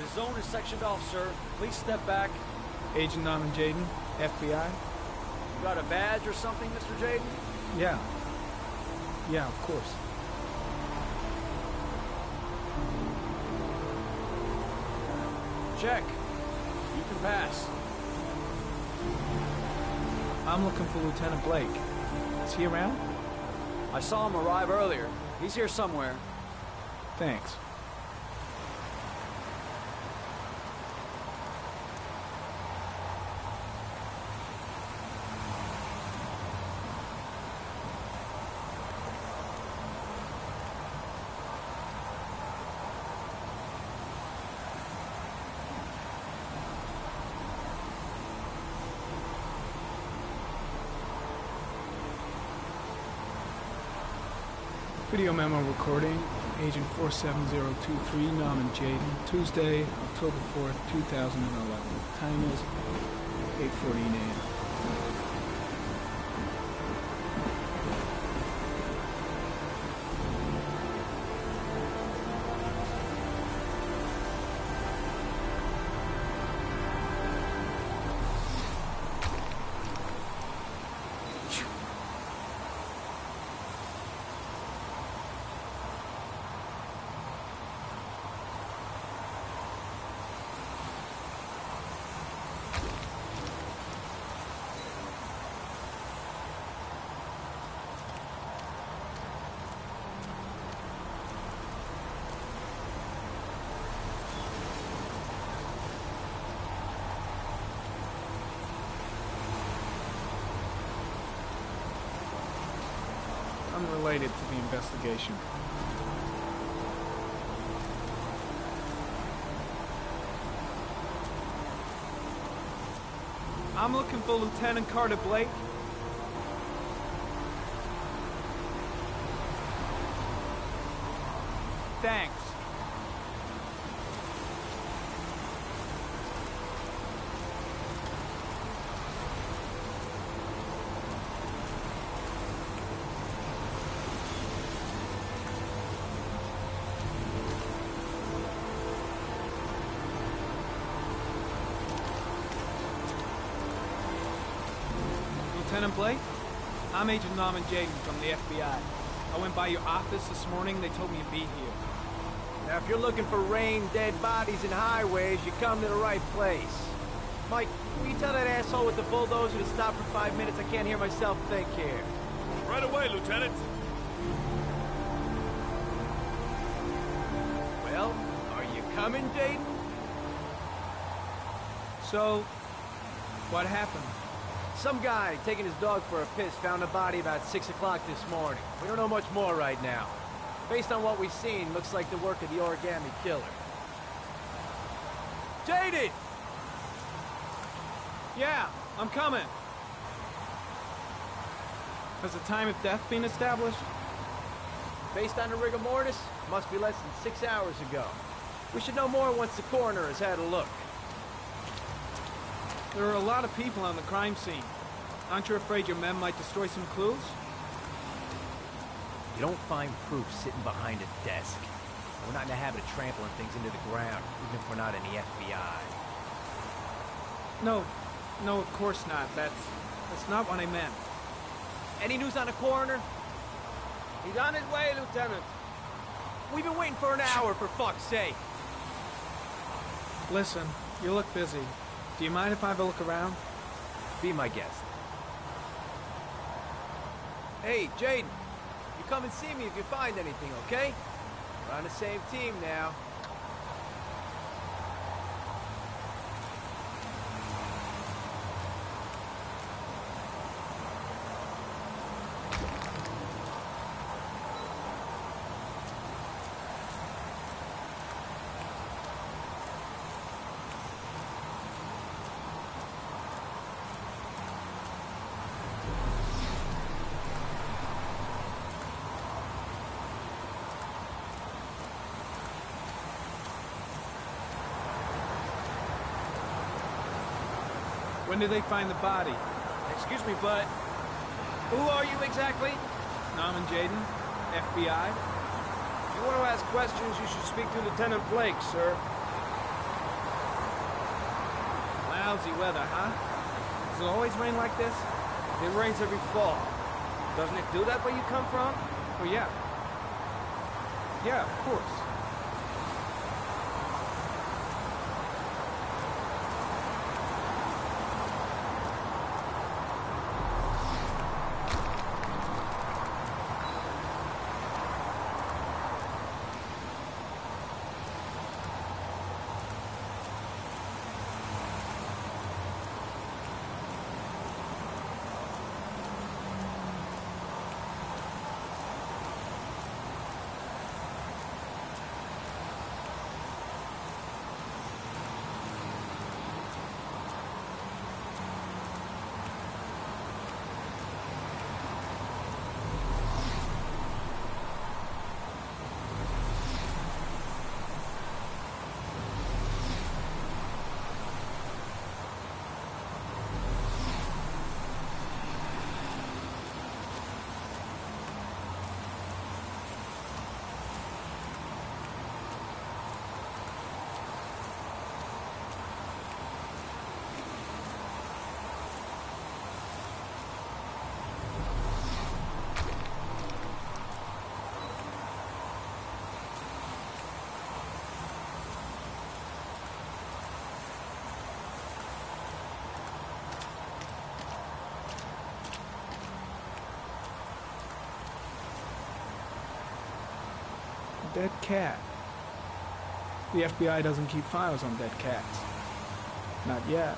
The zone is sectioned off, sir. Please step back. Agent Norman Jaden, FBI? You got a badge or something, Mr. Jaden? Yeah. Yeah, of course. Check. You can pass. I'm looking for Lieutenant Blake. Is he around? I saw him arrive earlier. He's here somewhere. Thanks. Video memo recording, Agent 47023, Norman Jaden, Tuesday, October 4th, 2011. Time is 8:14 a.m. Unrelated to the investigation. I'm looking for Lieutenant Carter Blake. Thanks. Lieutenant Blake? I'm Agent Norman Jaden from the FBI. I went by your office this morning. They told me you'd be here. Now, if you're looking for rain, dead bodies, and highways, you come to the right place. Mike, will you tell that asshole with the bulldozer to stop for 5 minutes? I can't hear myself think here. Right away, Lieutenant. Well, are you coming, Jaden? So, what happened? Some guy taking his dog for a piss found a body about 6 o'clock this morning. We don't know much more right now. Based on what we've seen, looks like the work of the origami killer. Jaden! Yeah, I'm coming. Has the time of death been established? Based on the rigor mortis, must be less than 6 hours ago. We should know more once the coroner has had a look. There are a lot of people on the crime scene. Aren't you afraid your men might destroy some clues? You don't find proof sitting behind a desk. We're not in the habit of trampling things into the ground, even if we're not in the FBI. No, of course not. That's not what I meant. Any news on the coroner? He's on his way, Lieutenant. We've been waiting for an hour, for fuck's sake. Listen, you look busy. Do you mind if I have a look around? Be my guest. Hey, Jaden. You come and see me if you find anything, okay? We're on the same team now. When did they find the body? Excuse me, but who are you exactly? Norman Jaden, FBI. If you want to ask questions, you should speak to Lieutenant Blake, sir. lousy weather, huh? Does it always rain like this? It rains every fall. Doesn't it do that where you come from? Oh, yeah. Yeah, of course. Dead cat. The FBI doesn't keep files on dead cats. Not yet.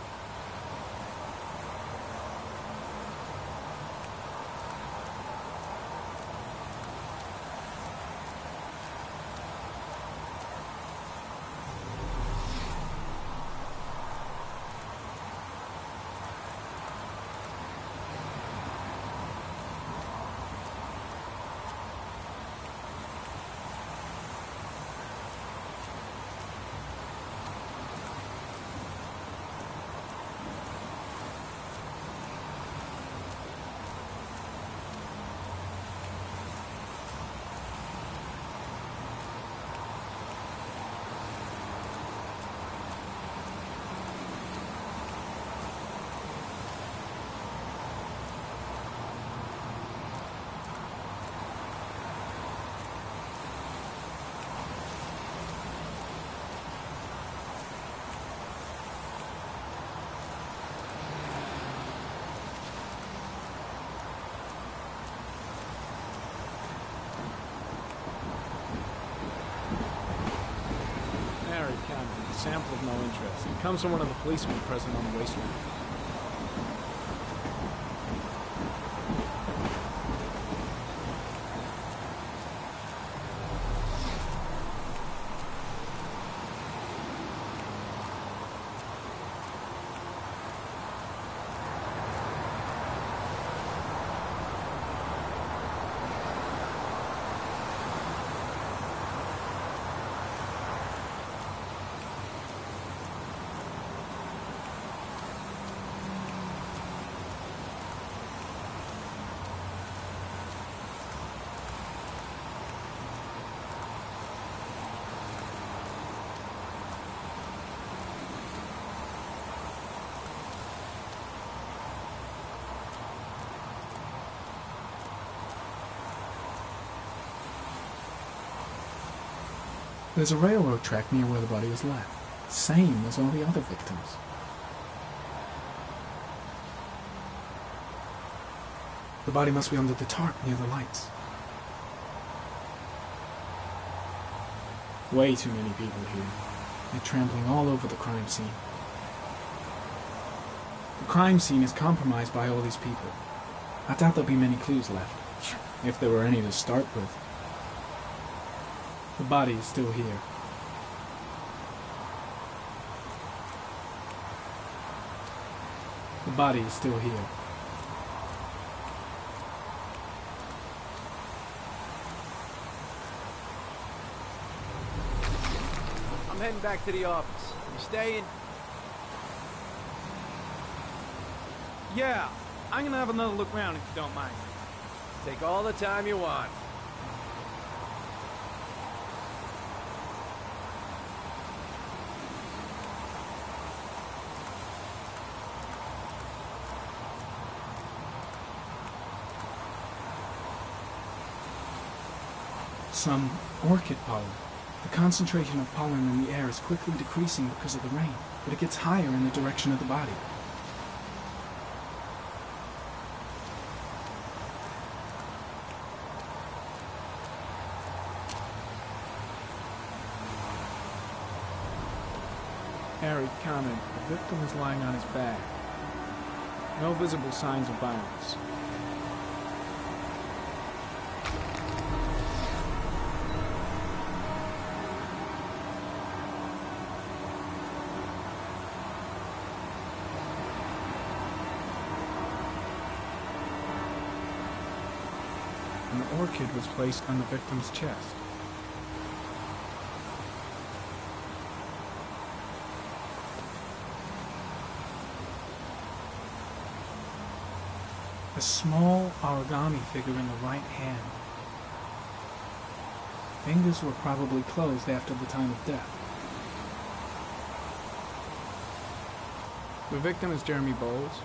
Sample of no interest. It comes from one of the policemen present on the wasteland. There's a railroad track near where the body was left. Same as all the other victims. The body must be under the tarp near the lights. Way too many people here. They're trampling all over the crime scene. The crime scene is compromised by all these people. I doubt there'll be many clues left, if there were any to start with. The body is still here. The body is still here. I'm heading back to the office. You staying? Yeah, I'm gonna have another look around if you don't mind. Take all the time you want. Some orchid pollen. The concentration of pollen in the air is quickly decreasing because of the rain, but it gets higher in the direction of the body. Harry comment. The victim is lying on his back. No visible signs of violence. An orchid was placed on the victim's chest. A small origami figure in the right hand. Fingers were probably closed after the time of death. The victim is Jeremy Bowles,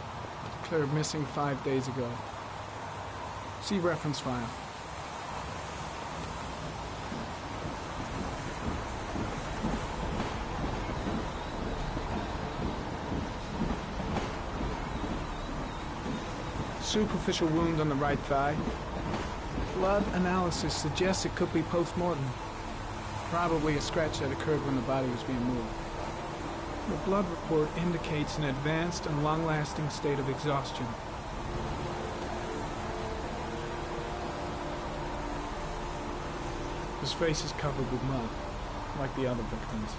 declared missing 5 days ago. See reference file. Superficial wound on the right thigh. Blood analysis suggests it could be post-mortem. Probably a scratch that occurred when the body was being moved. The blood report indicates an advanced and long-lasting state of exhaustion. His face is covered with mud, like the other victims.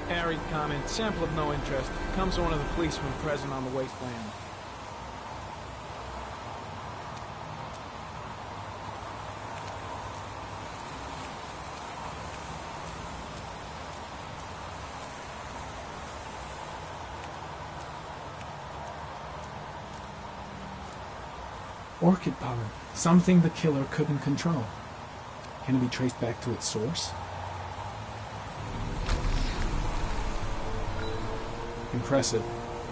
Harry comment, sample of no interest. Comes from one of the policemen present on the wasteland. Orchid pollen. Something the killer couldn't control. Can it be traced back to its source? Impressive.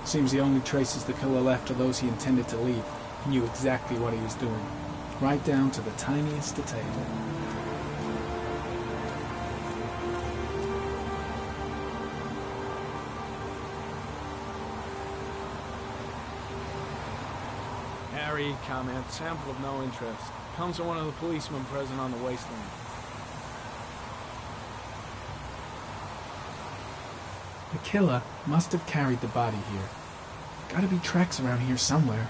Seems the only traces the killer left are those he intended to leave. He knew exactly what he was doing, right down to the tiniest detail. Harry comment, sample of no interest. Comes from one of the policemen present on the wasteland. The killer must have carried the body here. Gotta be tracks around here somewhere.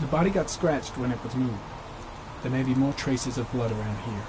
The body got scratched when it was moved. There may be more traces of blood around here.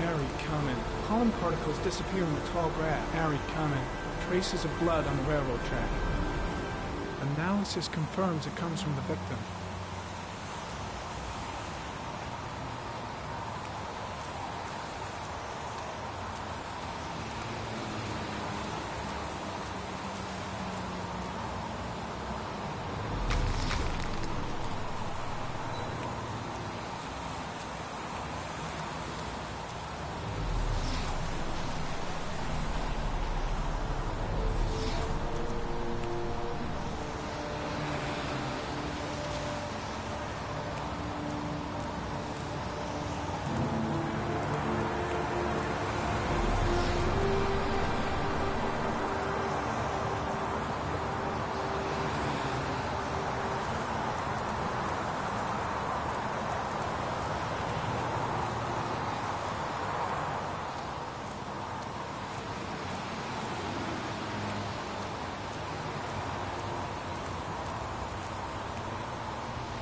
Arid comment. Pollen particles disappear in the tall grass. Arid comment. Traces of blood on the railroad track. Analysis confirms it comes from the victim.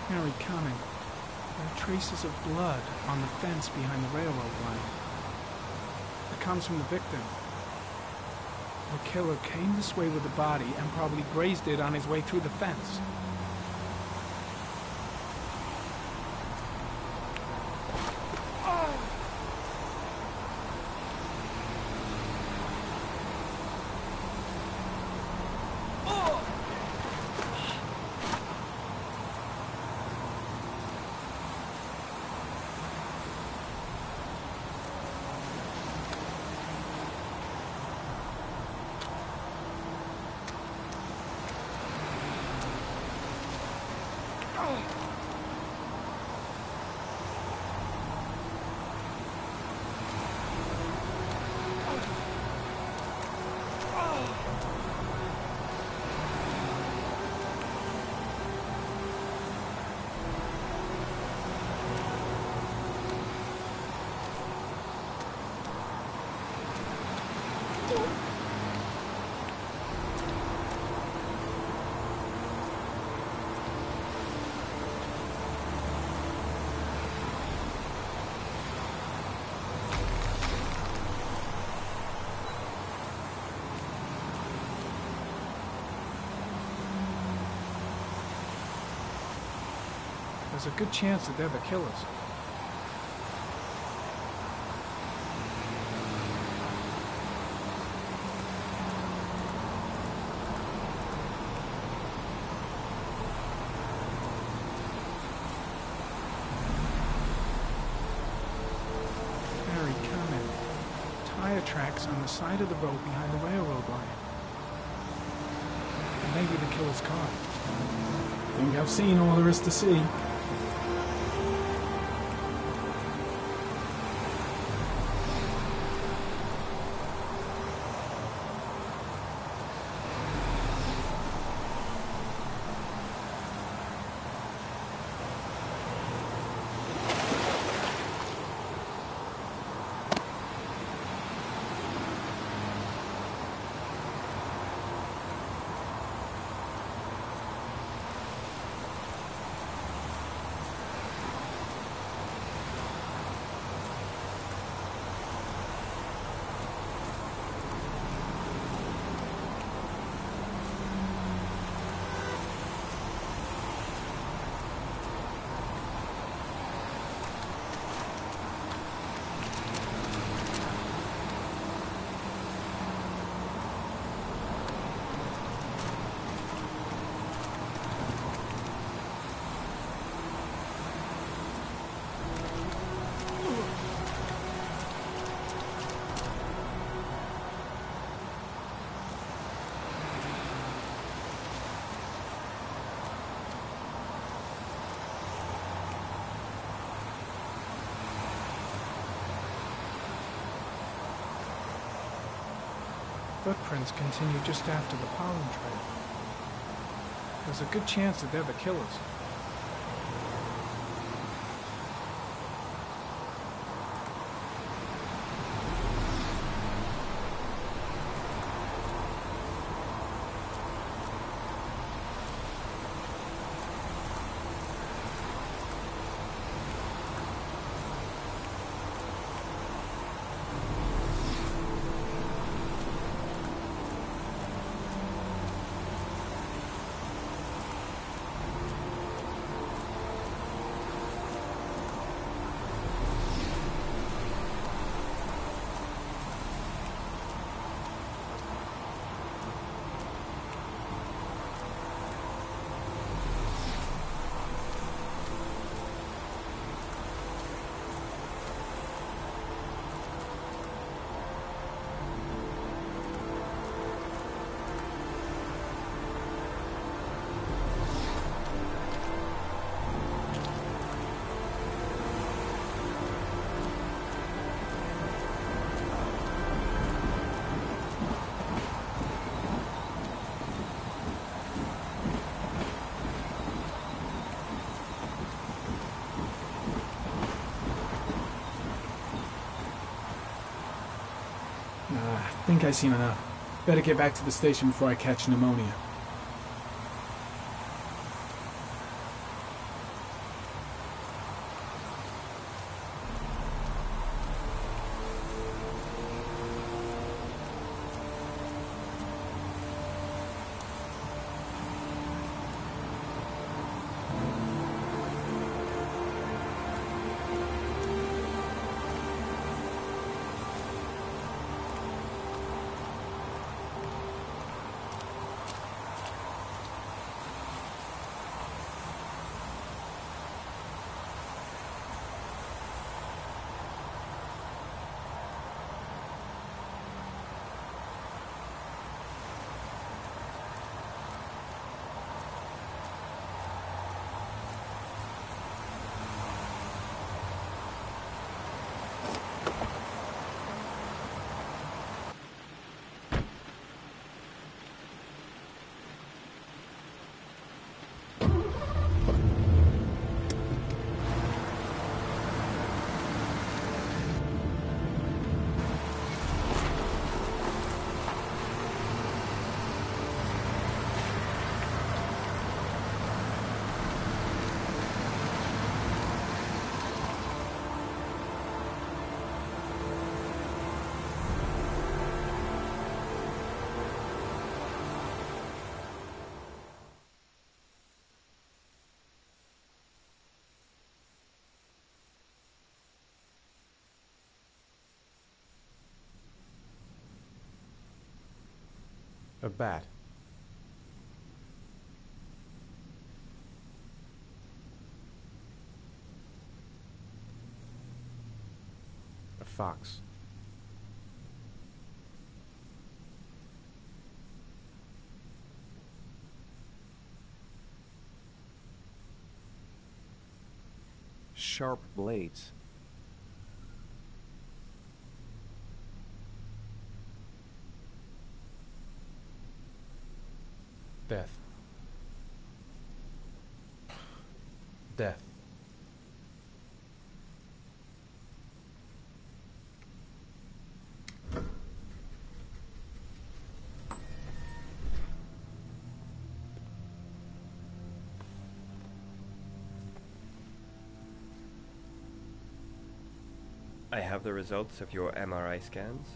Harry, coming. There are traces of blood on the fence behind the railroad line. It comes from the victim. The killer came this way with the body and probably grazed it on his way through the fence. There's a good chance that they're the killers. Harry, come in. Tire tracks on the side of the road behind the railroad line. And maybe the killer's car. Think I've seen all there is to see. Footprints continue just after the pollen trail. There's a good chance that they're the killers. I think I've seen enough. Better get back to the station before I catch pneumonia. A bat. A fox. Sharp blades. Death. Death. I have the results of your MRI scans.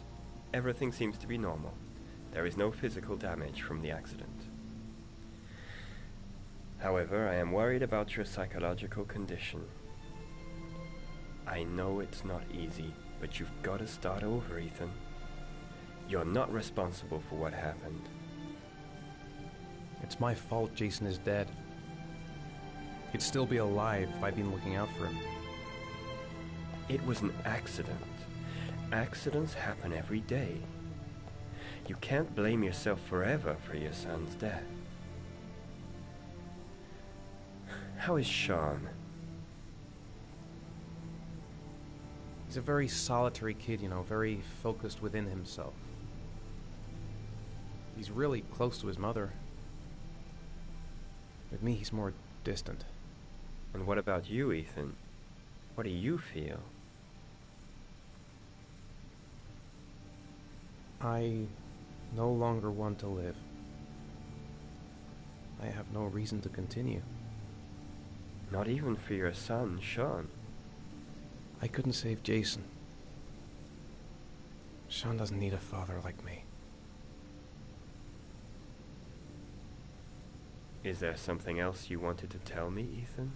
Everything seems to be normal. There is no physical damage from the accident. However, I am worried about your psychological condition. I know it's not easy, but you've got to start over, Ethan. You're not responsible for what happened. It's my fault Jason is dead. He'd still be alive if I'd been looking out for him. It was an accident. Accidents happen every day. You can't blame yourself forever for your son's death. How is Sean? He's a very solitary kid, you know, very focused within himself. He's really close to his mother. With me, he's more distant. And what about you, Ethan? What do you feel? I no longer want to live. I have no reason to continue. Not even for your son, Sean. I couldn't save Jason. Sean doesn't need a father like me. Is there something else you wanted to tell me, Ethan?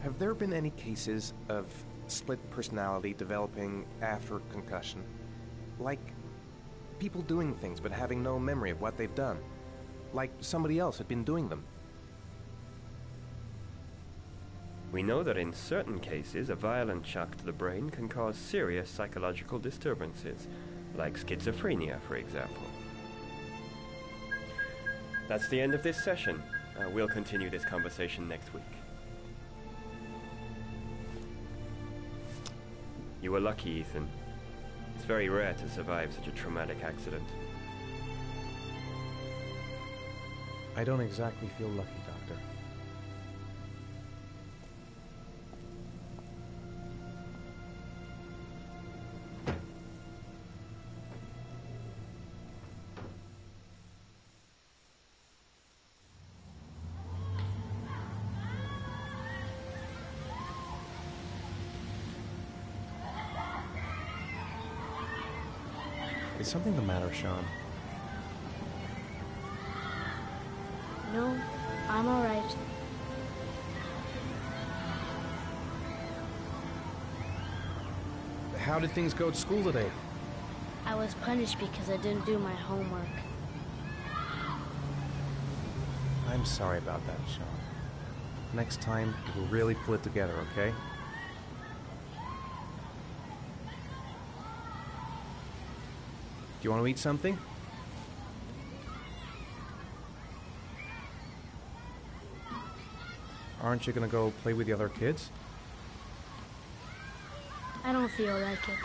Have there been any cases of split personality developing after concussion? Like people doing things but having no memory of what they've done? Like somebody else had been doing them? We know that in certain cases, a violent shock to the brain can cause serious psychological disturbances, like schizophrenia, for example. That's the end of this session. We'll continue this conversation next week. You were lucky, Ethan. It's very rare to survive such a traumatic accident. I don't exactly feel lucky, Doctor. Is something the matter, Sean? No, I'm all right. How did things go at school today? I was punished because I didn't do my homework. I'm sorry about that, Sean. Next time, we'll really pull it together, okay? Do you want to eat something? Aren't you gonna go play with the other kids? I don't feel like it.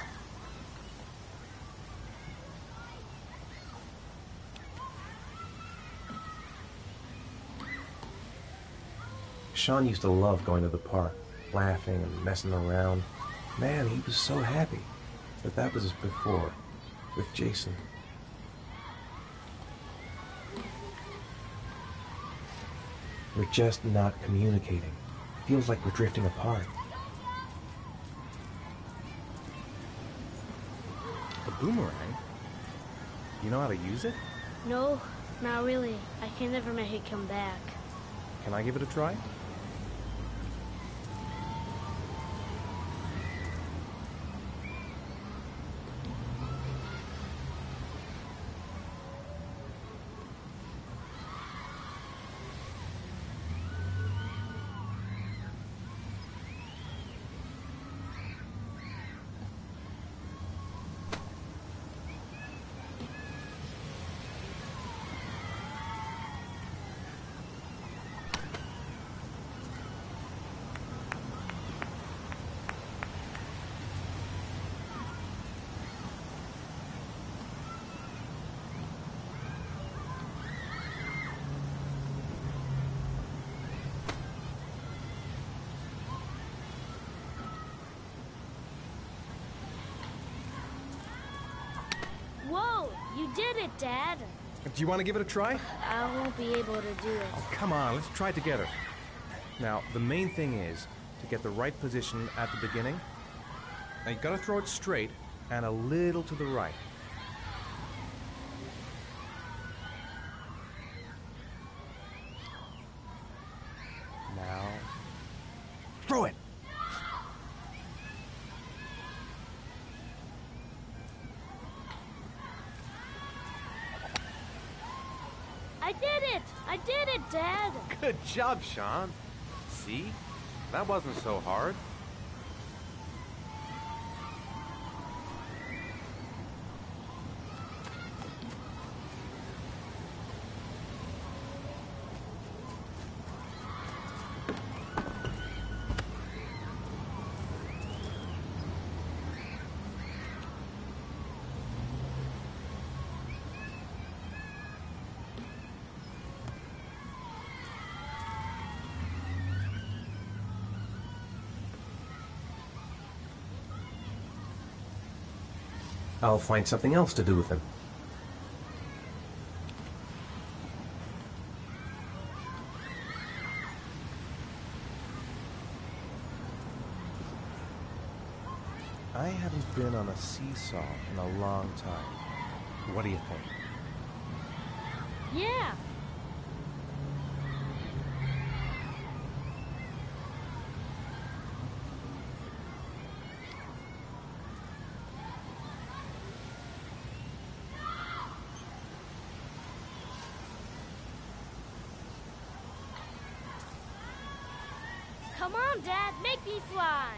Sean used to love going to the park, laughing and messing around. Man, he was so happy. But that was before, with Jason. We're just not communicating. Feels like we're drifting apart. A boomerang? You know how to use it? No, not really. I can never make it come back. Can I give it a try? You did it, Dad. Do you want to give it a try? I won't be able to do it. Oh, come on, let's try it together. Now, the main thing is to get the right position at the beginning. Now, you gotta throw it straight and a little to the right. Now, throw it! I did it! I did it, Dad! Good job, Sean. See? That wasn't so hard. I'll find something else to do with him. I haven't been on a seesaw in a long time. What do you think? Yeah! Come on, Dad, make me fly!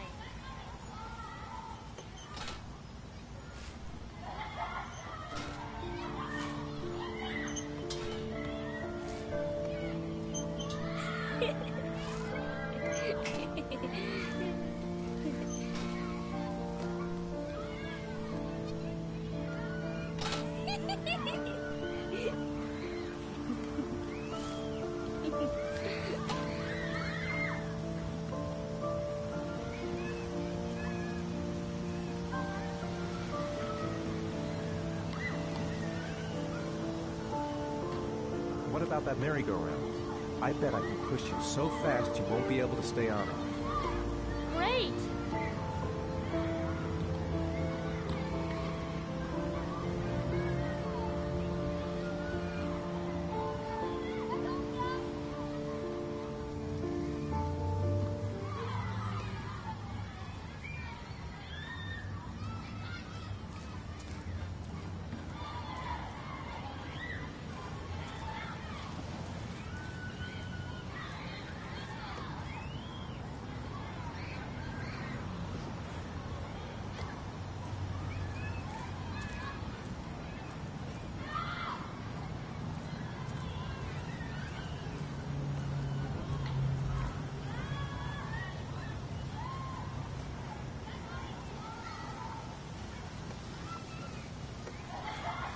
What about that merry-go-round? I bet I can push you so fast you won't be able to stay on it. Great!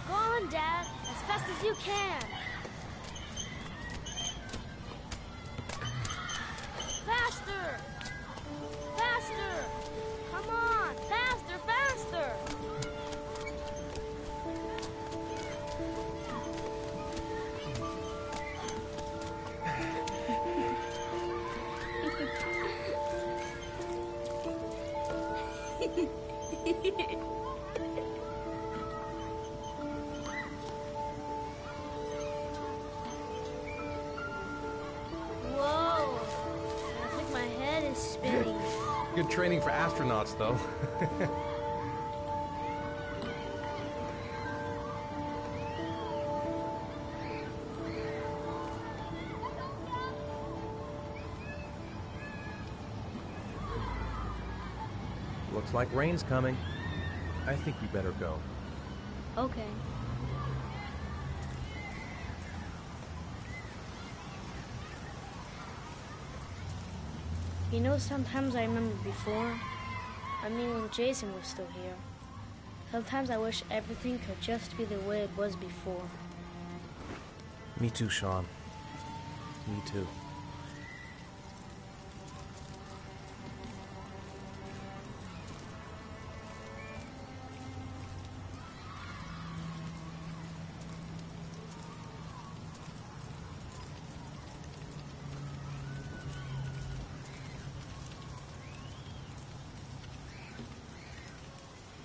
Go on, Dad, as fast as you can. Faster! Faster! Come on! Faster, faster! Whoa! I think my head is spinning. Good training for astronauts, though. Looks like rain's coming. I think we better go. Okay. You know, sometimes I remember before. I mean, when Jason was still here. Sometimes I wish everything could just be the way it was before. Me too, Sean. Me too.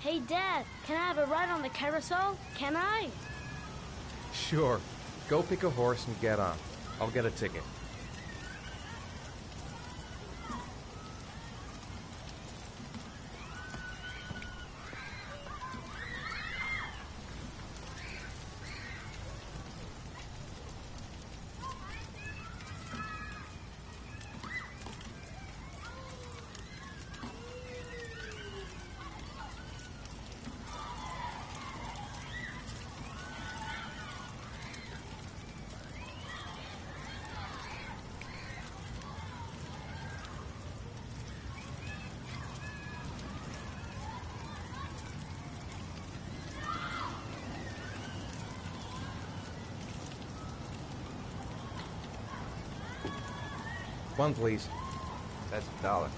Hey, Dad, can I have a ride on the carousel? Can I? Sure. Go pick a horse and get on. I'll get a ticket. One, please. That's $1.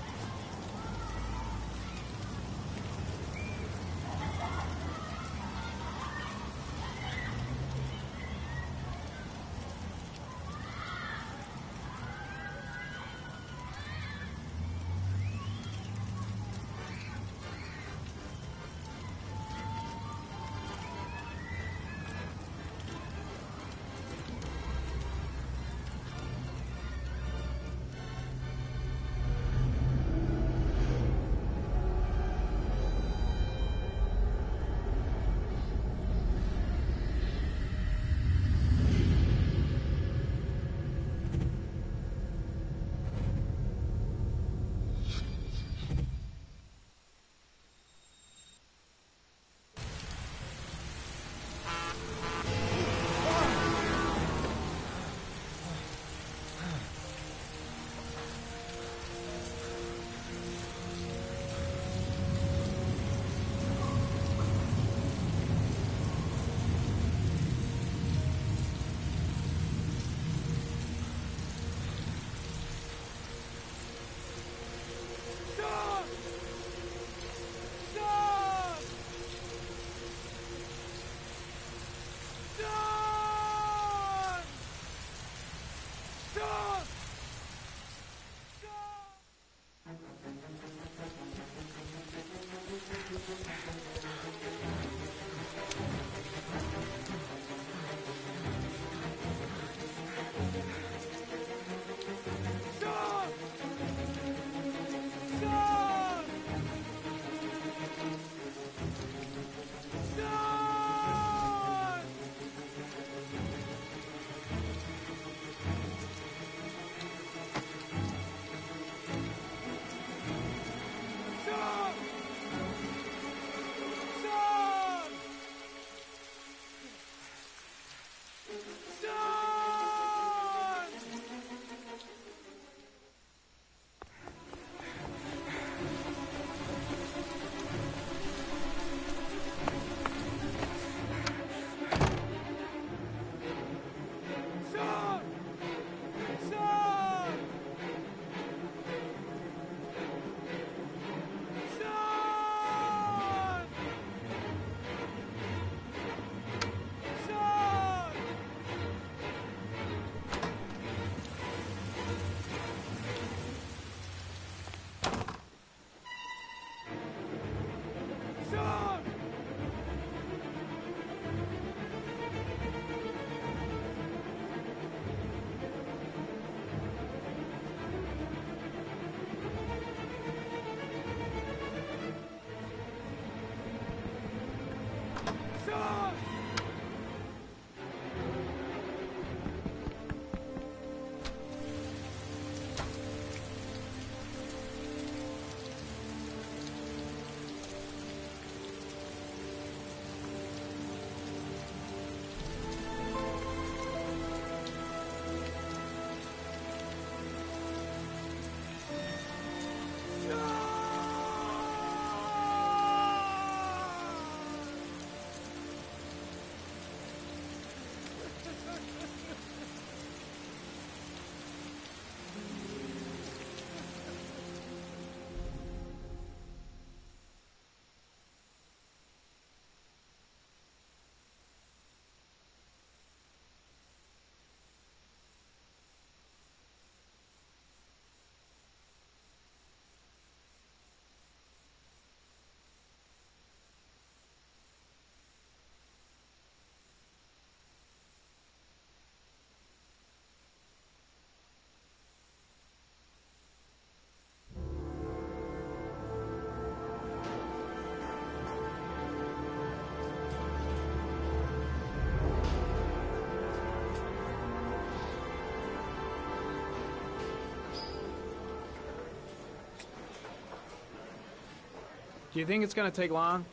Do you think it's gonna take long?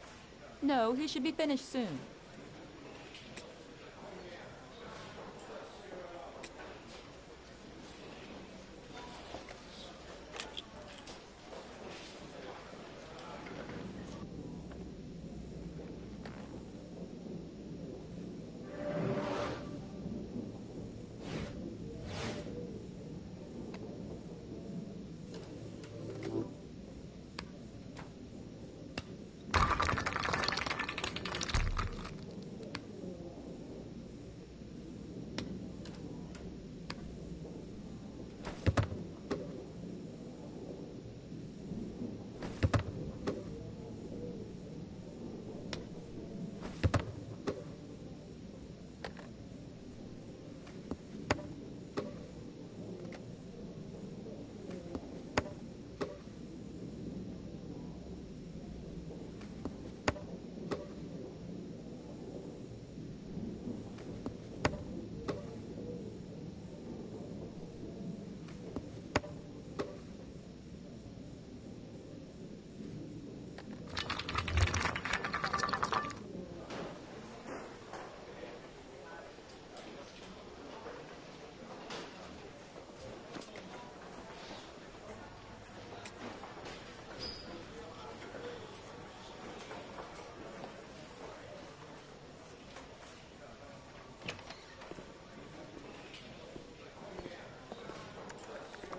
No, he should be finished soon.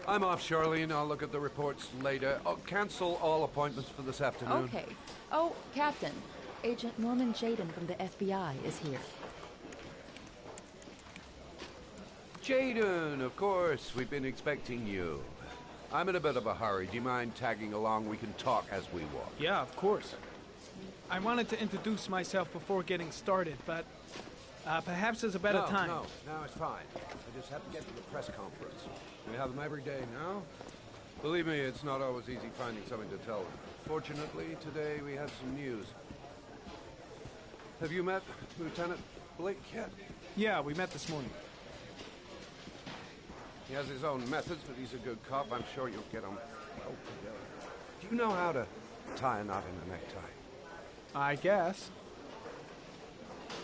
I'm off, Charlene. I'll look at the reports later. Oh, cancel all appointments for this afternoon. Okay. Oh, Captain. Agent Norman Jaden from the FBI is here. Jaden, of course. We've been expecting you. I'm in a bit of a hurry. Do you mind tagging along? We can talk as we walk. Yeah, of course. I wanted to introduce myself before getting started, but perhaps there's a better time. No, it's fine. I just have to get to the press conference. We have them every day now. Believe me, it's not always easy finding something to tell them. Fortunately, today we had some news. Have you met Lieutenant Blake yet? Yeah, we met this morning. He has his own methods, but he's a good cop. I'm sure you'll get him well together. Do you know how to tie a knot in a necktie? I guess.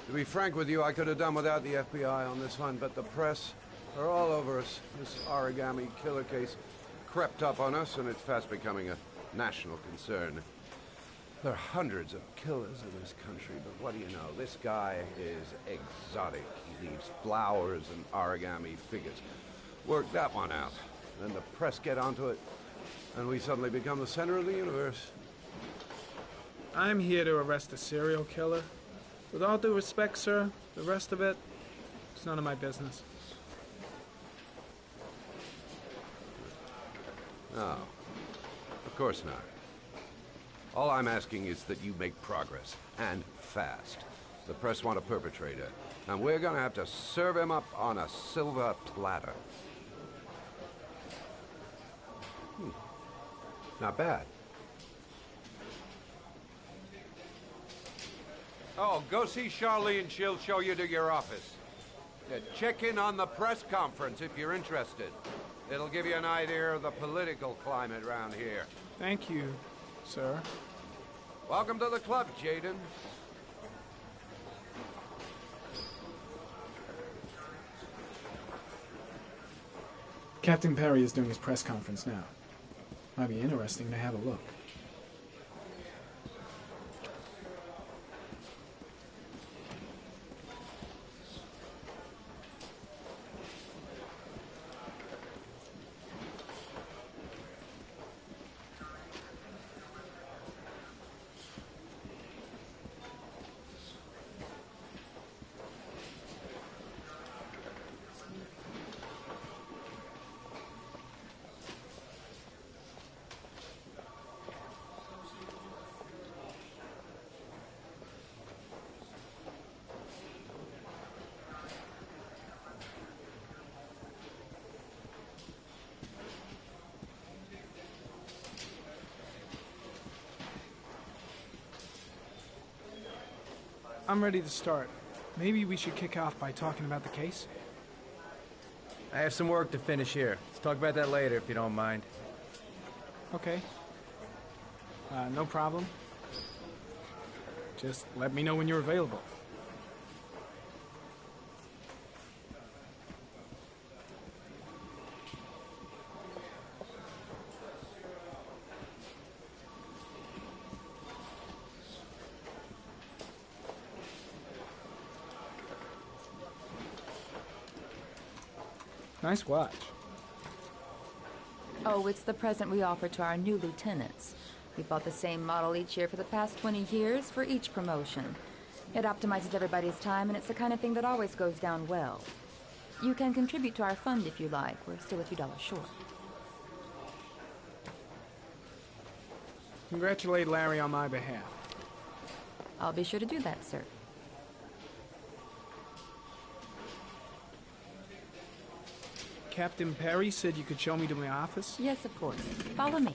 To be frank with you, I could have done without the FBI on this one, but the press are all over us. This origami killer case crept up on us, and it's fast becoming a national concern. There are hundreds of killers in this country, but what do you know? This guy is exotic. He leaves flowers and origami figures. Work that one out. Then the press get onto it, and we suddenly become the center of the universe. I'm here to arrest a serial killer. With all due respect, sir, the rest of it, it's none of my business. No, of course not. All I'm asking is that you make progress, and fast. The press want a perpetrator, and we're gonna have to serve him up on a silver platter. Not bad. Oh, go see Charlene. She'll show you to your office. Check in on the press conference if you're interested. It'll give you an idea of the political climate around here. Thank you, sir. Welcome to the club, Jaden. Captain Perry is doing his press conference now. Might be interesting to have a look. I'm ready to start. Maybe we should kick off by talking about the case? I have some work to finish here. Let's talk about that later if you don't mind. Okay. No problem. Just let me know when you're available. Nice watch. Oh, it's the present we offer to our new lieutenants. We bought the same model each year for the past 20 years for each promotion. It optimizes everybody's time, and it's the kind of thing that always goes down well. You can contribute to our fund if you like. We're still a few dollars short. Congratulate Larry on my behalf. I'll be sure to do that, sir. Captain Perry said you could show me to my office? Yes, of course. Follow me.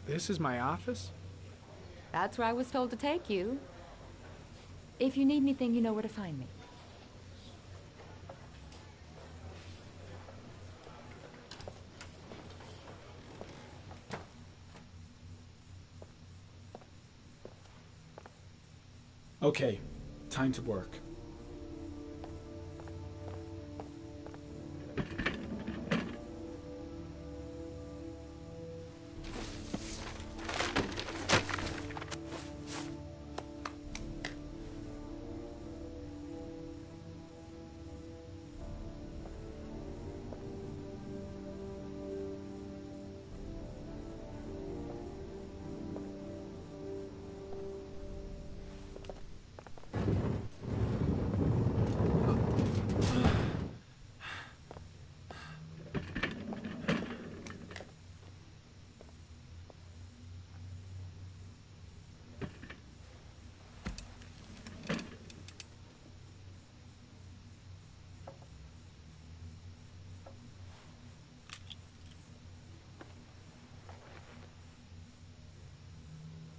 This is my office? That's where I was told to take you. If you need anything, you know where to find me. Okay, time to work.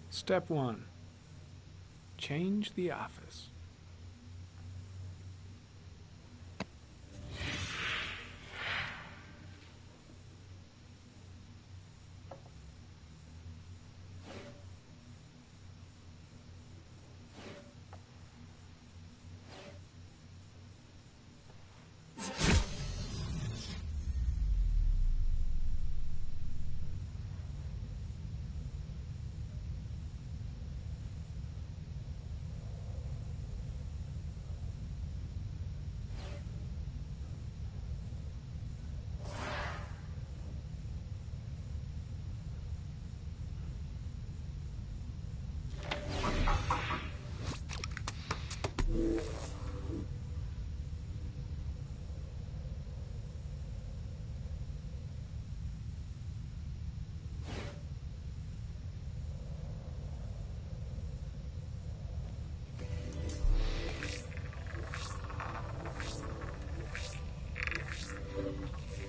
Step 1. Change the office.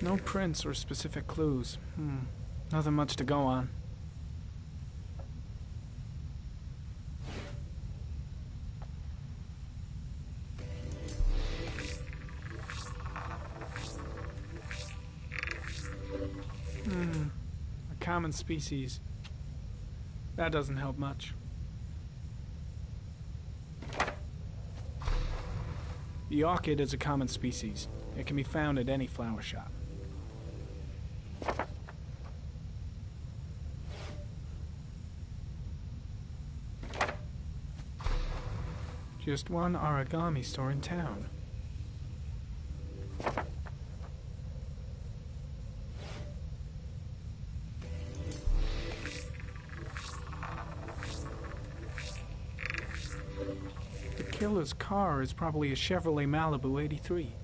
No prints or specific clues. Nothing much to go on. A common species. That doesn't help much. The orchid is a common species. It can be found at any flower shop. Just one origami store in town. The killer's car is probably a Chevrolet Malibu 83.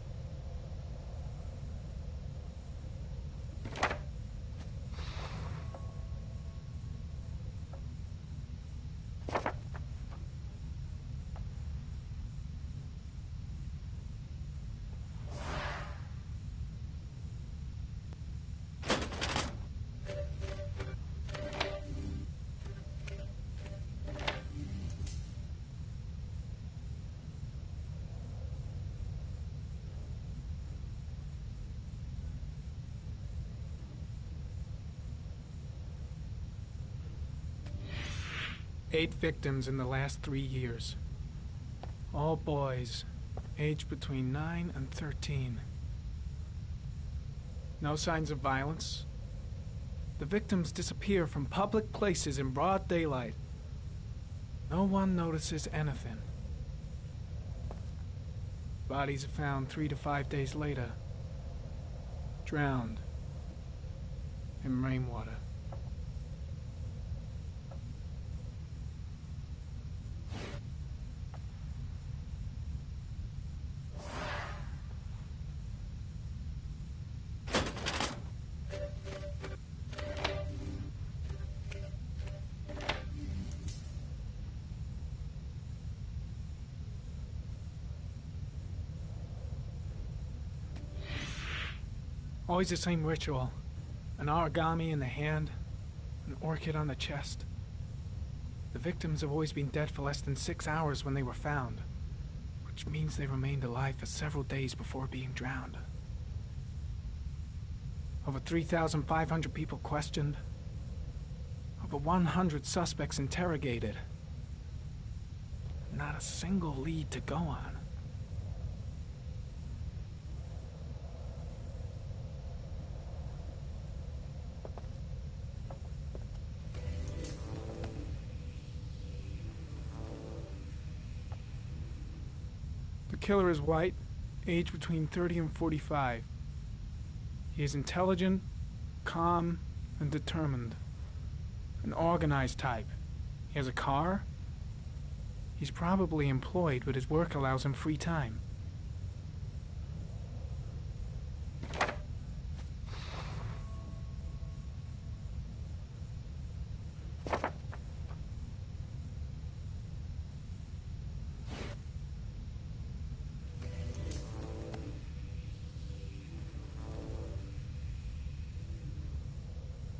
8 victims in the last 3 years. All boys, aged between 9 and 13. No signs of violence. The victims disappear from public places in broad daylight. No one notices anything. Bodies are found 3 to 5 days later, drowned in rainwater. Always the same ritual. An origami in the hand, an orchid on the chest. The victims have always been dead for less than 6 hours when they were found, which means they remained alive for several days before being drowned. Over 3,500 people questioned. Over 100 suspects interrogated. Not a single lead to go on. The killer is white, aged between 30 and 45. He is intelligent, calm, and determined. An organized type. He has a car. He's probably employed, but his work allows him free time.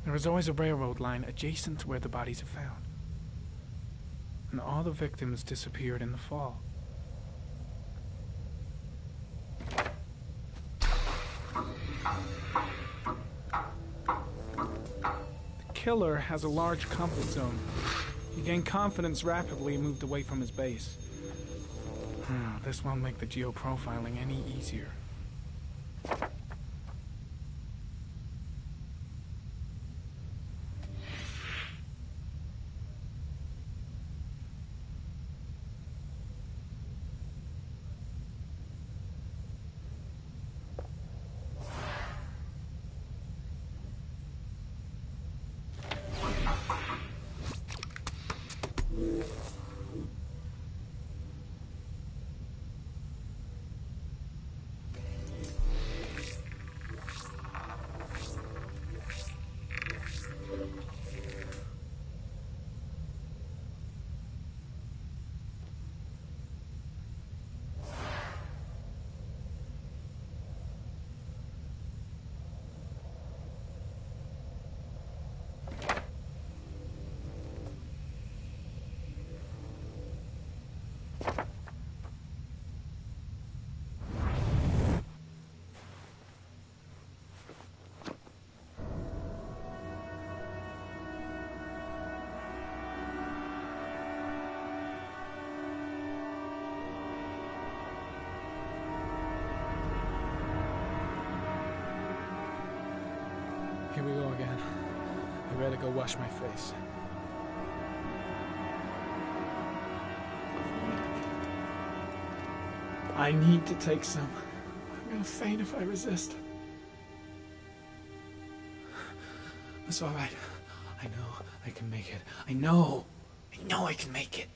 There is always a railroad line adjacent to where the bodies are found. And all the victims disappeared in the fall. The killer has a large comfort zone. He gained confidence rapidly and moved away from his base. This won't make the geoprofiling any easier. Here we go again. I better go wash my face. I need to take some. I'm gonna faint if I resist. It's all right. I know I can make it. I know I can make it.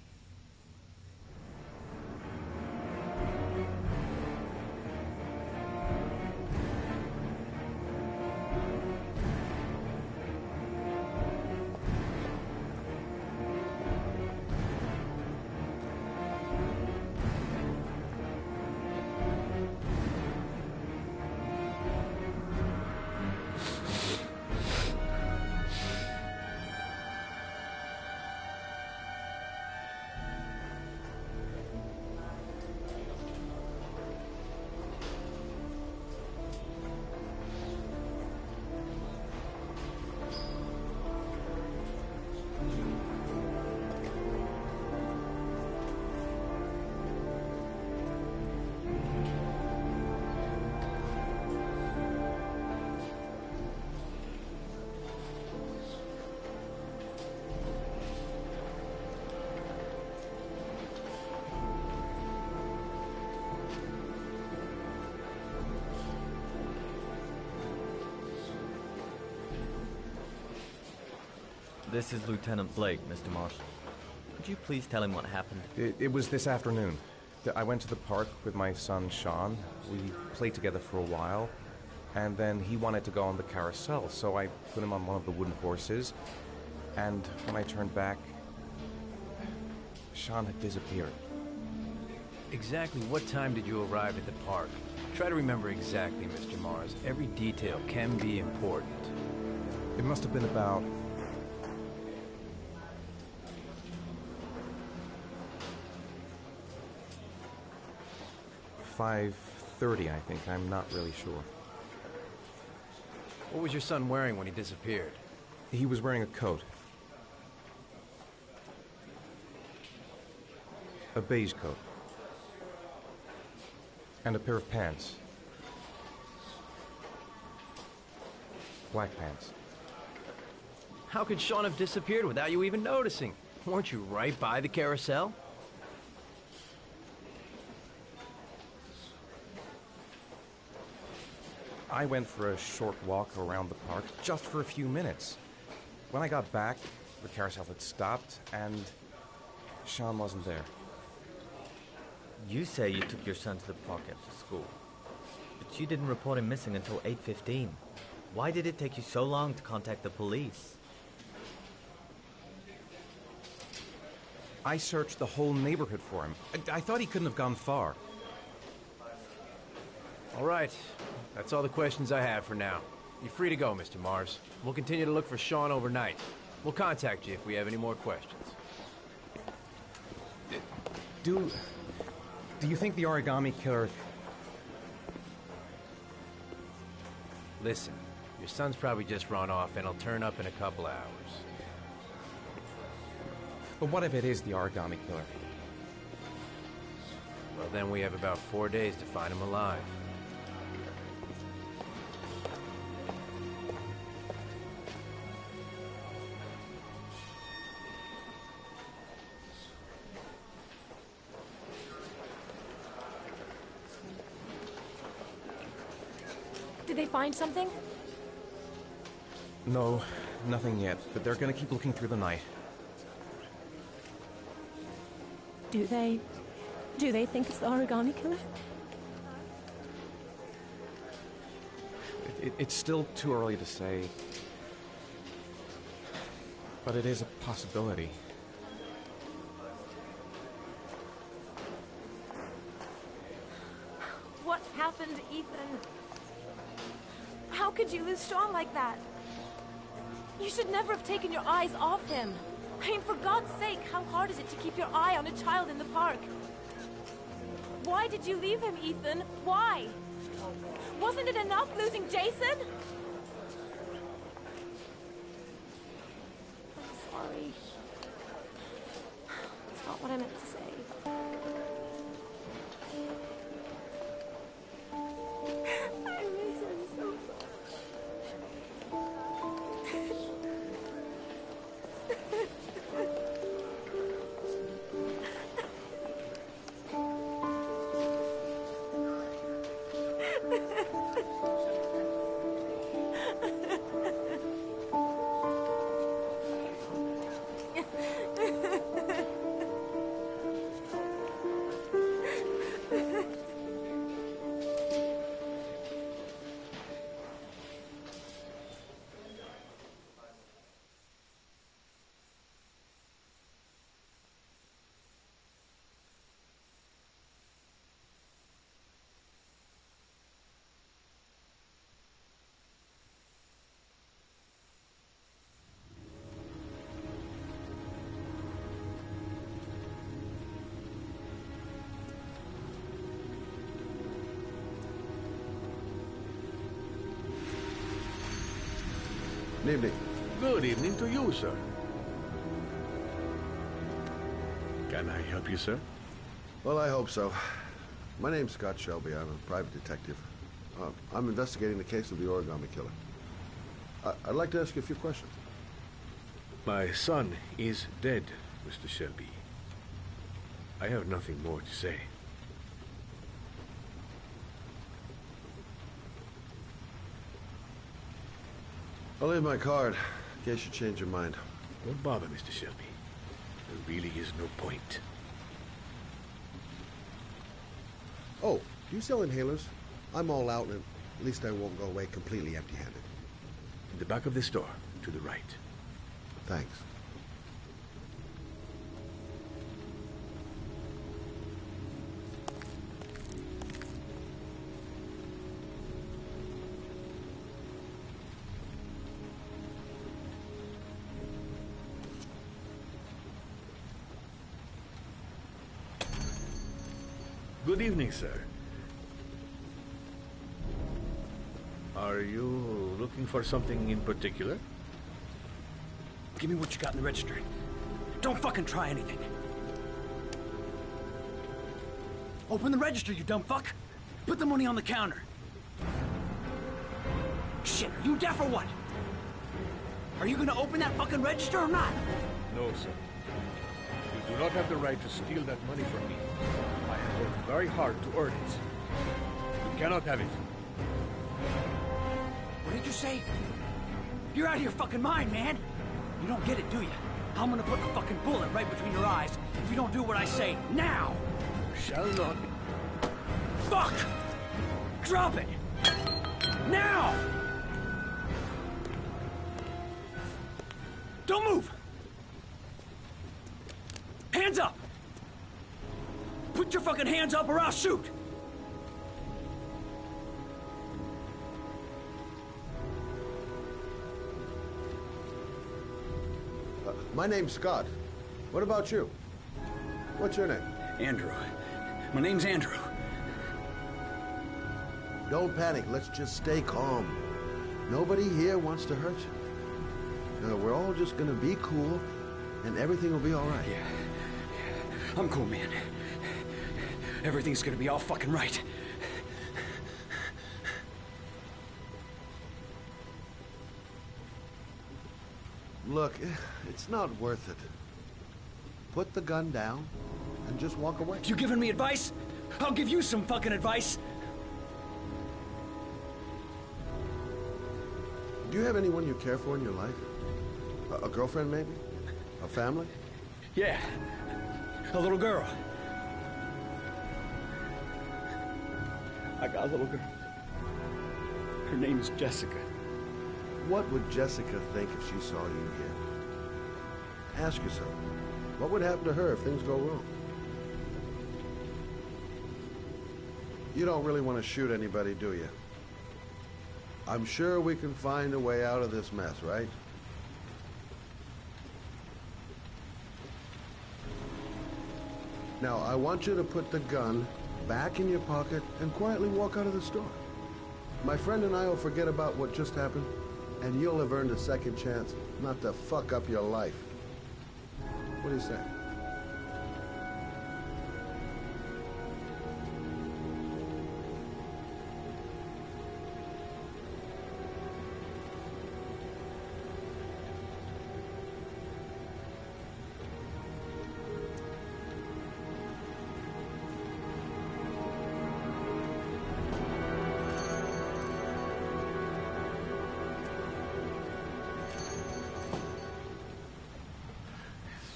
This is Lieutenant Blake, Mr. Marshall. Could you please tell him what happened? It was this afternoon. I went to the park with my son, Sean. We played together for a while, and then he wanted to go on the carousel, so I put him on one of the wooden horses, and when I turned back, Sean had disappeared. Exactly what time did you arrive at the park? Try to remember exactly, Mr. Mars. Every detail can be important. It must have been about 5:30, I think. I'm not really sure. What was your son wearing when he disappeared? He was wearing a coat. A beige coat. And a pair of pants. Black pants. How could Sean have disappeared without you even noticing? Weren't you right by the carousel? I went for a short walk around the park, just for a few minutes. When I got back, the carousel had stopped, and Sean wasn't there. You say you took your son to the park after school, but you didn't report him missing until 8:15. Why did it take you so long to contact the police? I searched the whole neighborhood for him. I thought he couldn't have gone far. All right. That's all the questions I have for now. You're free to go, Mr. Mars. We'll continue to look for Sean overnight. We'll contact you if we have any more questions. Do you think the origami killer... Listen, your son's probably just run off and he'll turn up in a couple hours. But what if it is the origami killer? Well, then we have about 4 days to find him alive. Did they find something? No, nothing yet, but they're gonna keep looking through the night. Do they think it's the origami killer? It's still too early to say, but it is a possibility. What happened, Ethan? How could you lose Sean like that? You should never have taken your eyes off him. I mean, for God's sake, how hard is it to keep your eye on a child in the park? Why did you leave him, Ethan? Why? Wasn't it enough losing Jason? I'm sorry. It's not what I meant to say. I miss him so much. Good evening. Good evening to you, sir. Can I help you, sir? Well, I hope so. My name's Scott Shelby. I'm a private detective. I'm investigating the case of the origami killer. I'd like to ask you a few questions. My son is dead, Mr. Shelby. I have nothing more to say. I'll leave my card in case you change your mind. Don't bother, Mr. Shelby. There really is no point. Oh, do you sell inhalers? I'm all out, and at least I won't go away completely empty-handed. In the back of the store, to the right. Thanks. Good evening, sir. Are you looking for something in particular? Give me what you got in the register. Don't fucking try anything. Open the register, you dumb fuck. Put the money on the counter. Shit, are you deaf or what? Are you gonna open that fucking register or not? No, sir. You do not have the right to steal that money from me. I have worked very hard to earn it. You cannot have it. What did you say? You're out of your fucking mind, man. You don't get it, do you? I'm gonna put the fucking bullet right between your eyes if you don't do what I say now. Shall not. Fuck! Drop it! Now! Don't move! Hands up! Put your fucking hands up or I'll shoot! My name's Scott. What about you? What's your name? Andrew. My name's Andrew. Don't panic. Let's just stay calm. Nobody here wants to hurt you. We're all just gonna be cool, and everything will be all right. Yeah. I'm cool, man. Everything's gonna be all fucking right. Look, it's not worth it. Put the gun down and just walk away. You giving me advice? I'll give you some fucking advice. Do you have anyone you care for in your life? A girlfriend, maybe? A family? Yeah. A little girl. I got a little girl. Her name is Jessica. What would Jessica think if she saw you here? Ask yourself, what would happen to her if things go wrong? You don't really want to shoot anybody, do you? I'm sure we can find a way out of this mess, right? Now, I want you to put the gun back in your pocket and quietly walk out of the store. My friend and I will forget about what just happened, and you'll have earned a second chance not to fuck up your life. What do you say?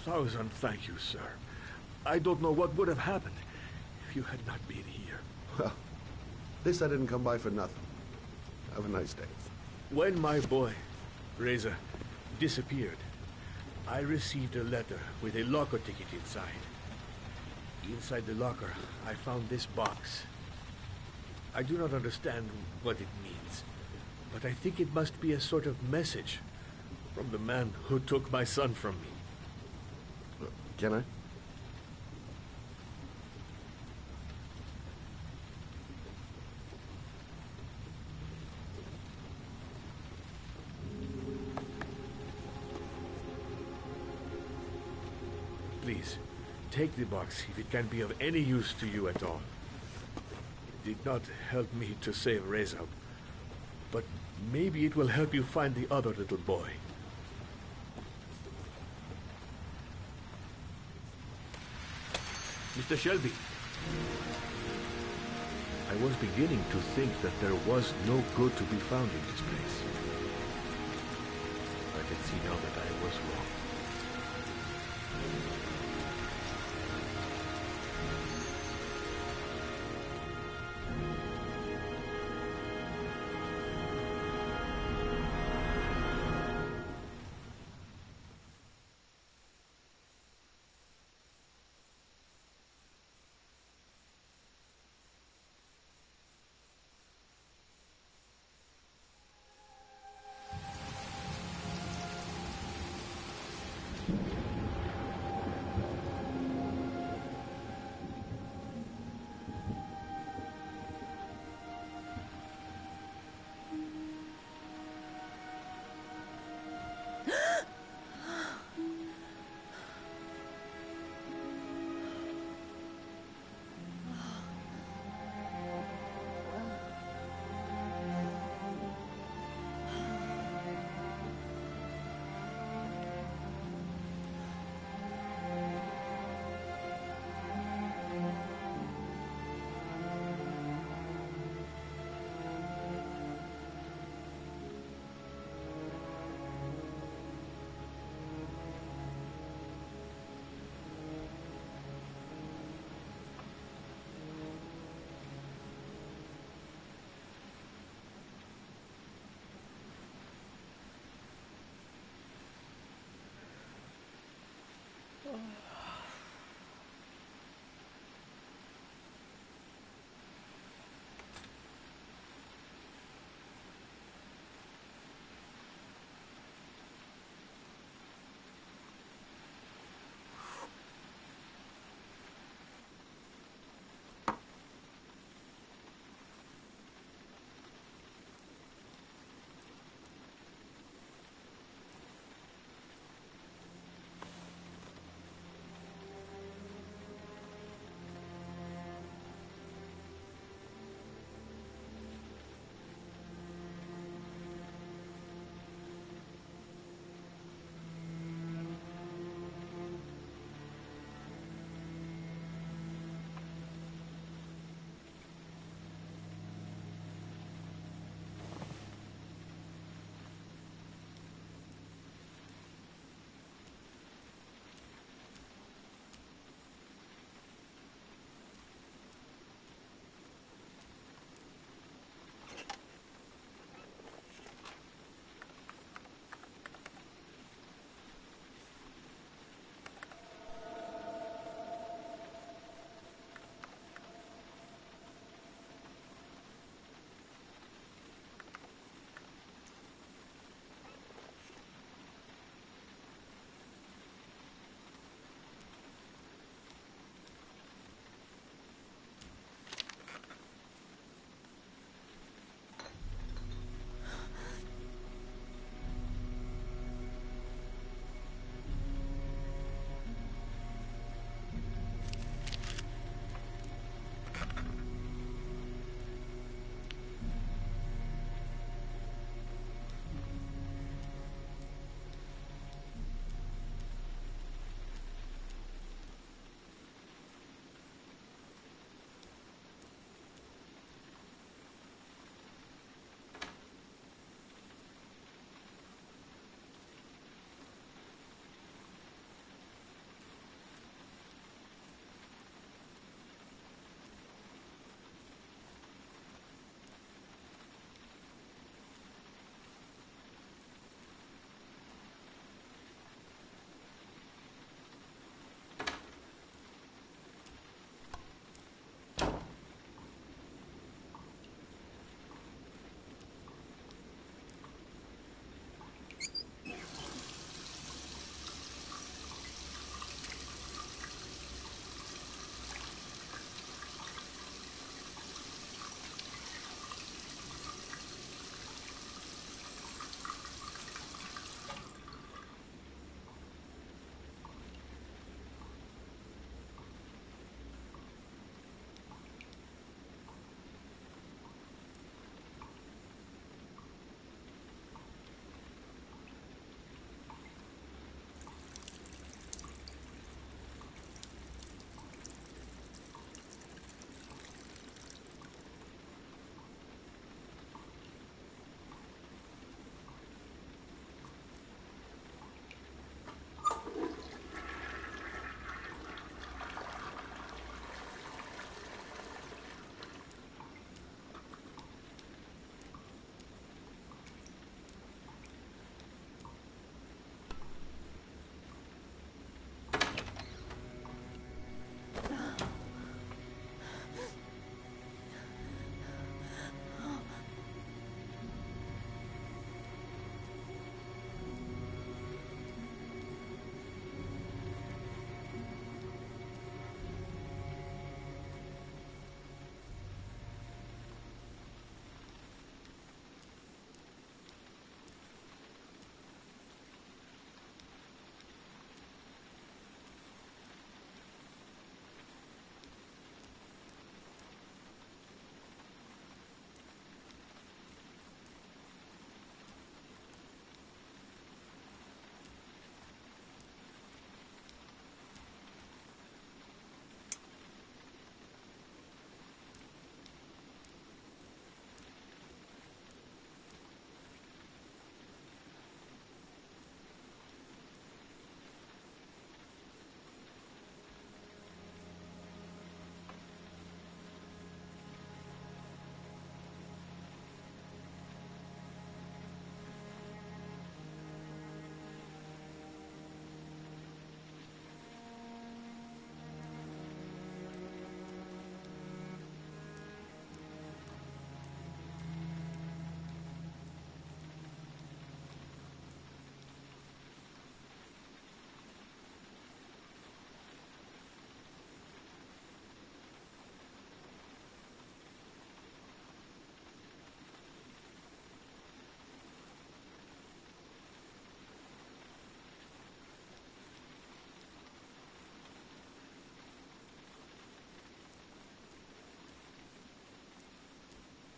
Thousand thank you, sir. I don't know what would have happened if you had not been here. Well, at least I didn't come by for nothing. Have a nice day. When my boy, Reza, disappeared, I received a letter with a locker ticket inside. Inside the locker, I found this box. I do not understand what it means, but I think it must be a sort of message from the man who took my son from me. Can I? Please, take the box if it can be of any use to you at all. It did not help me to save Reza, but maybe it will help you find the other little boy. Mr. Shelby, I was beginning to think that there was no good to be found in this place. I can see now that I was wrong.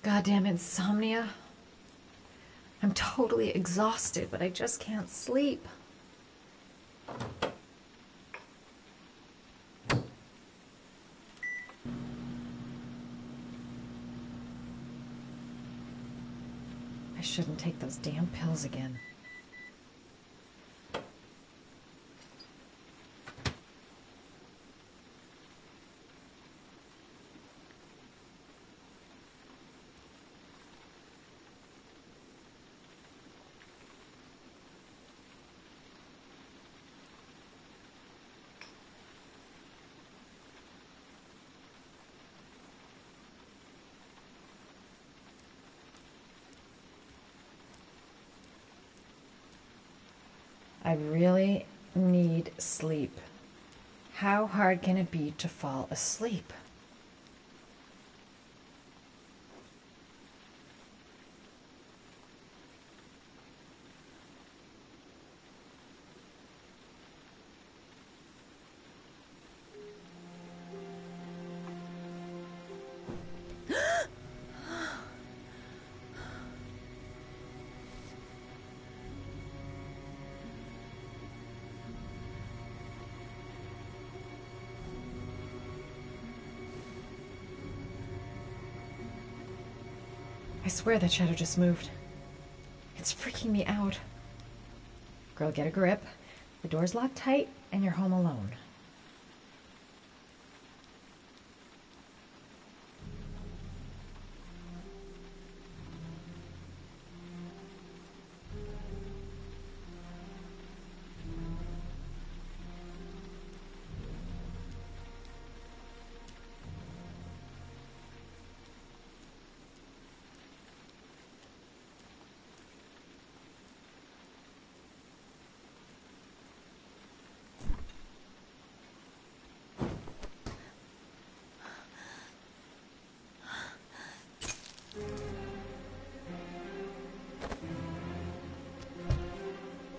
Goddamn insomnia. I'm totally exhausted, but I just can't sleep. I shouldn't take those damn pills again. I really need sleep. How hard can it be to fall asleep? I swear that shadow just moved. It's freaking me out. Girl, get a grip. The door's locked tight, and you're home alone.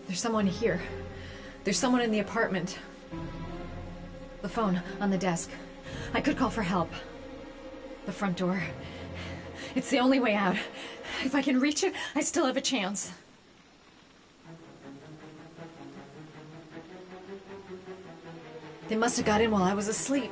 There's someone here. There's someone in the apartment. The phone on the desk. I could call for help. The front door. It's the only way out. If I can reach it, I still have a chance. They must have got in while I was asleep.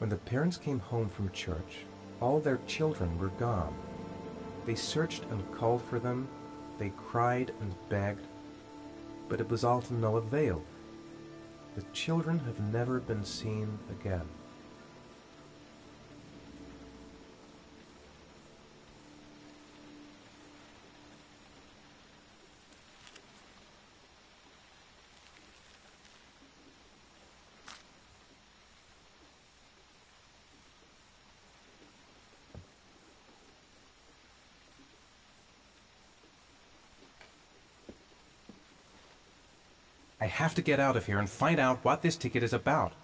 When the parents came home from church, all their children were gone. They searched and called for them, they cried and begged, but it was all to no avail. The children have never been seen again. I have to get out of here and find out what this ticket is about.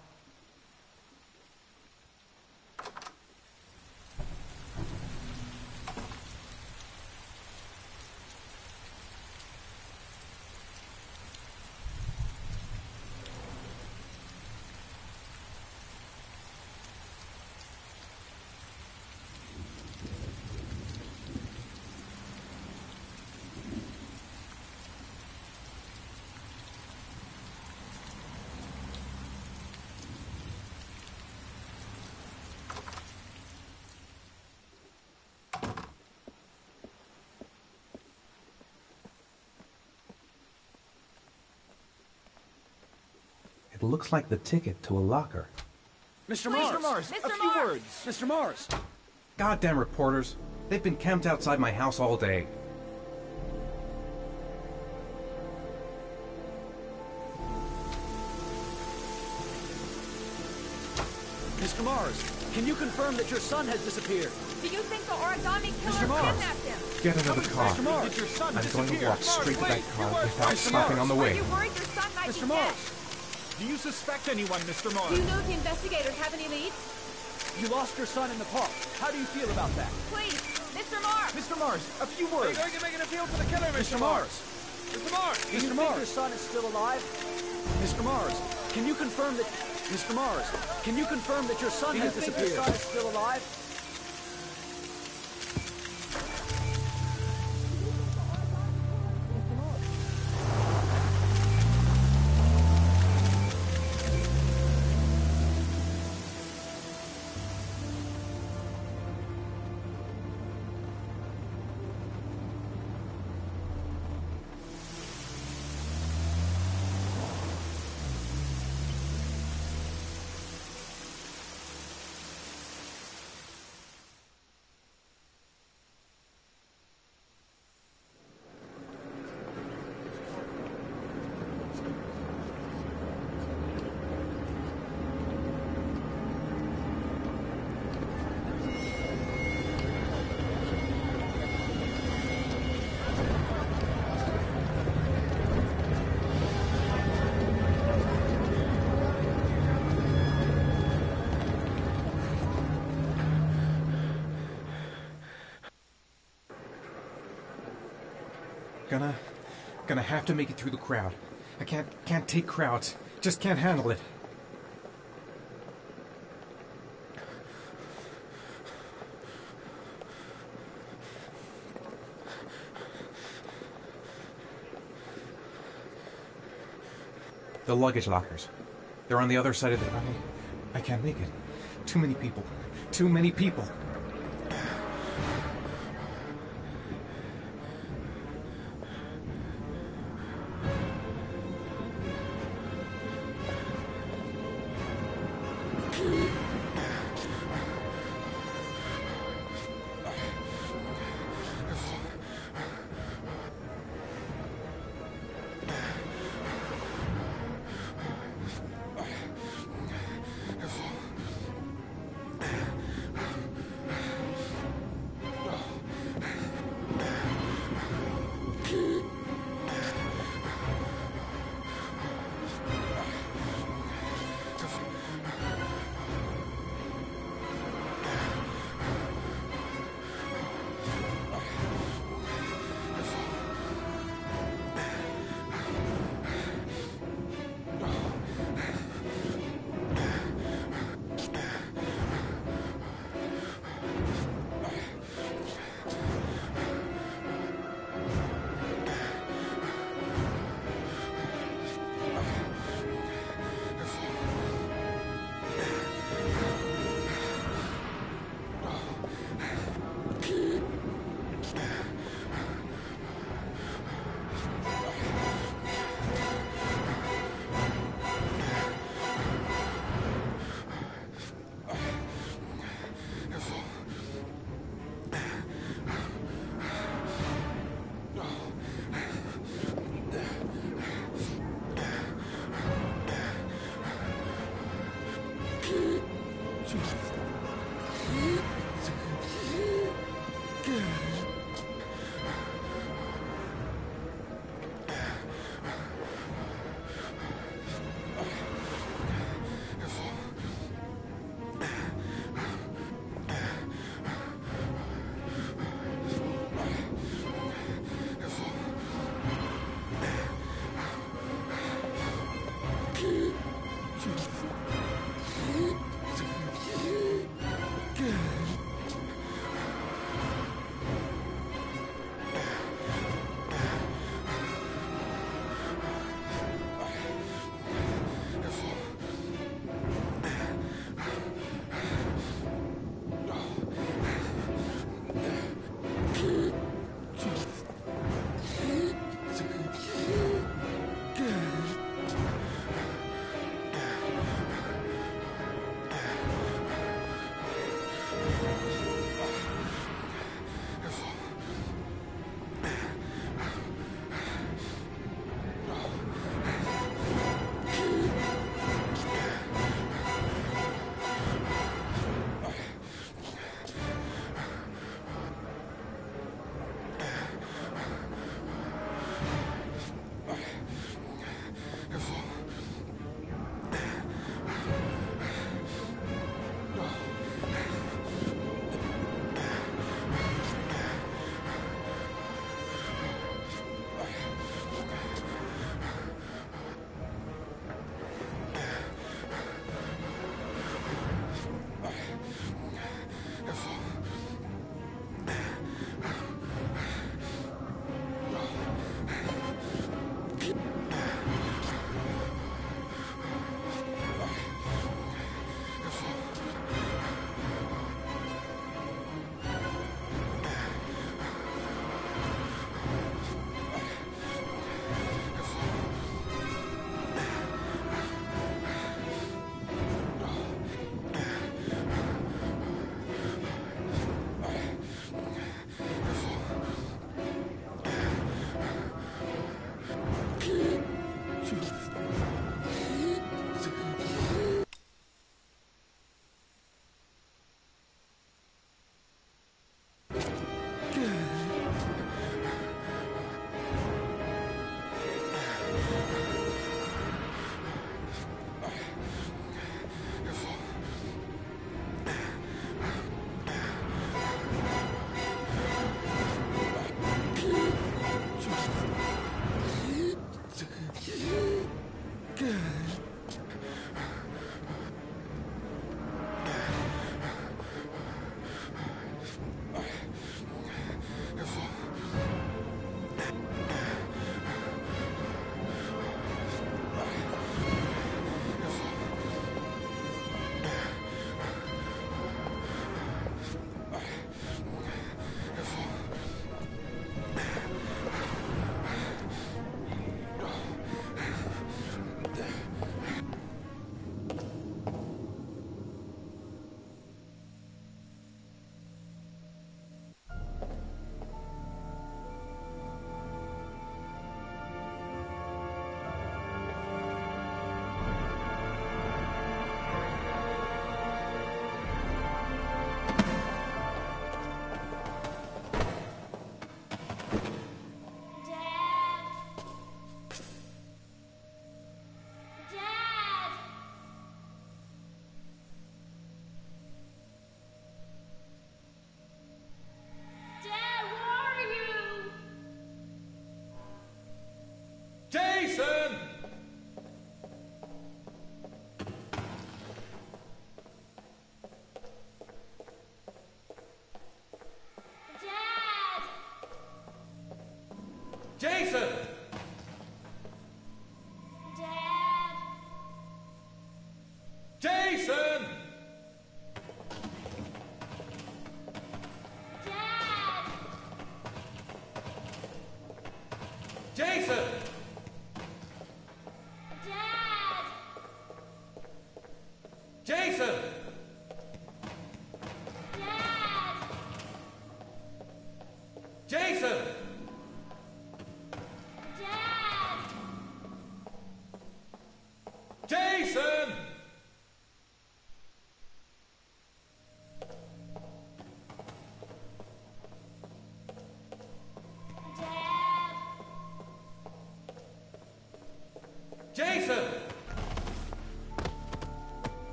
It looks like the ticket to a locker. Mr. Mars! A few words! Mr. Mars! Goddamn reporters! They've been camped outside my house all day. Mr. Mars, can you confirm that your son has disappeared? Do you think the origami killer kidnapped him? Get into the car. Mr. Mars, did your son I'm going to walk straight to that car without Mr. stopping Mars. on the way. Are you worried your son might Mr. be Mars, dead? do you suspect anyone, Mr. Mars? Do you know if the investigators have any leads? You lost your son in the park. How do you feel about that? Please, Mr. Mars! Mr. Mars, a few words. Are you going to make an appeal for the killer, Mr. Mars? Mr. Mars! Do you think your son is still alive? Mr. Mars, can you confirm that... Mr. Mars, can you confirm that your son has disappeared? Do you think your son is still alive? Gonna have to make it through the crowd. I can't take crowds. Just can't handle it. The luggage lockers. They're on the other side of the... I can't make it. Too many people. Too many people.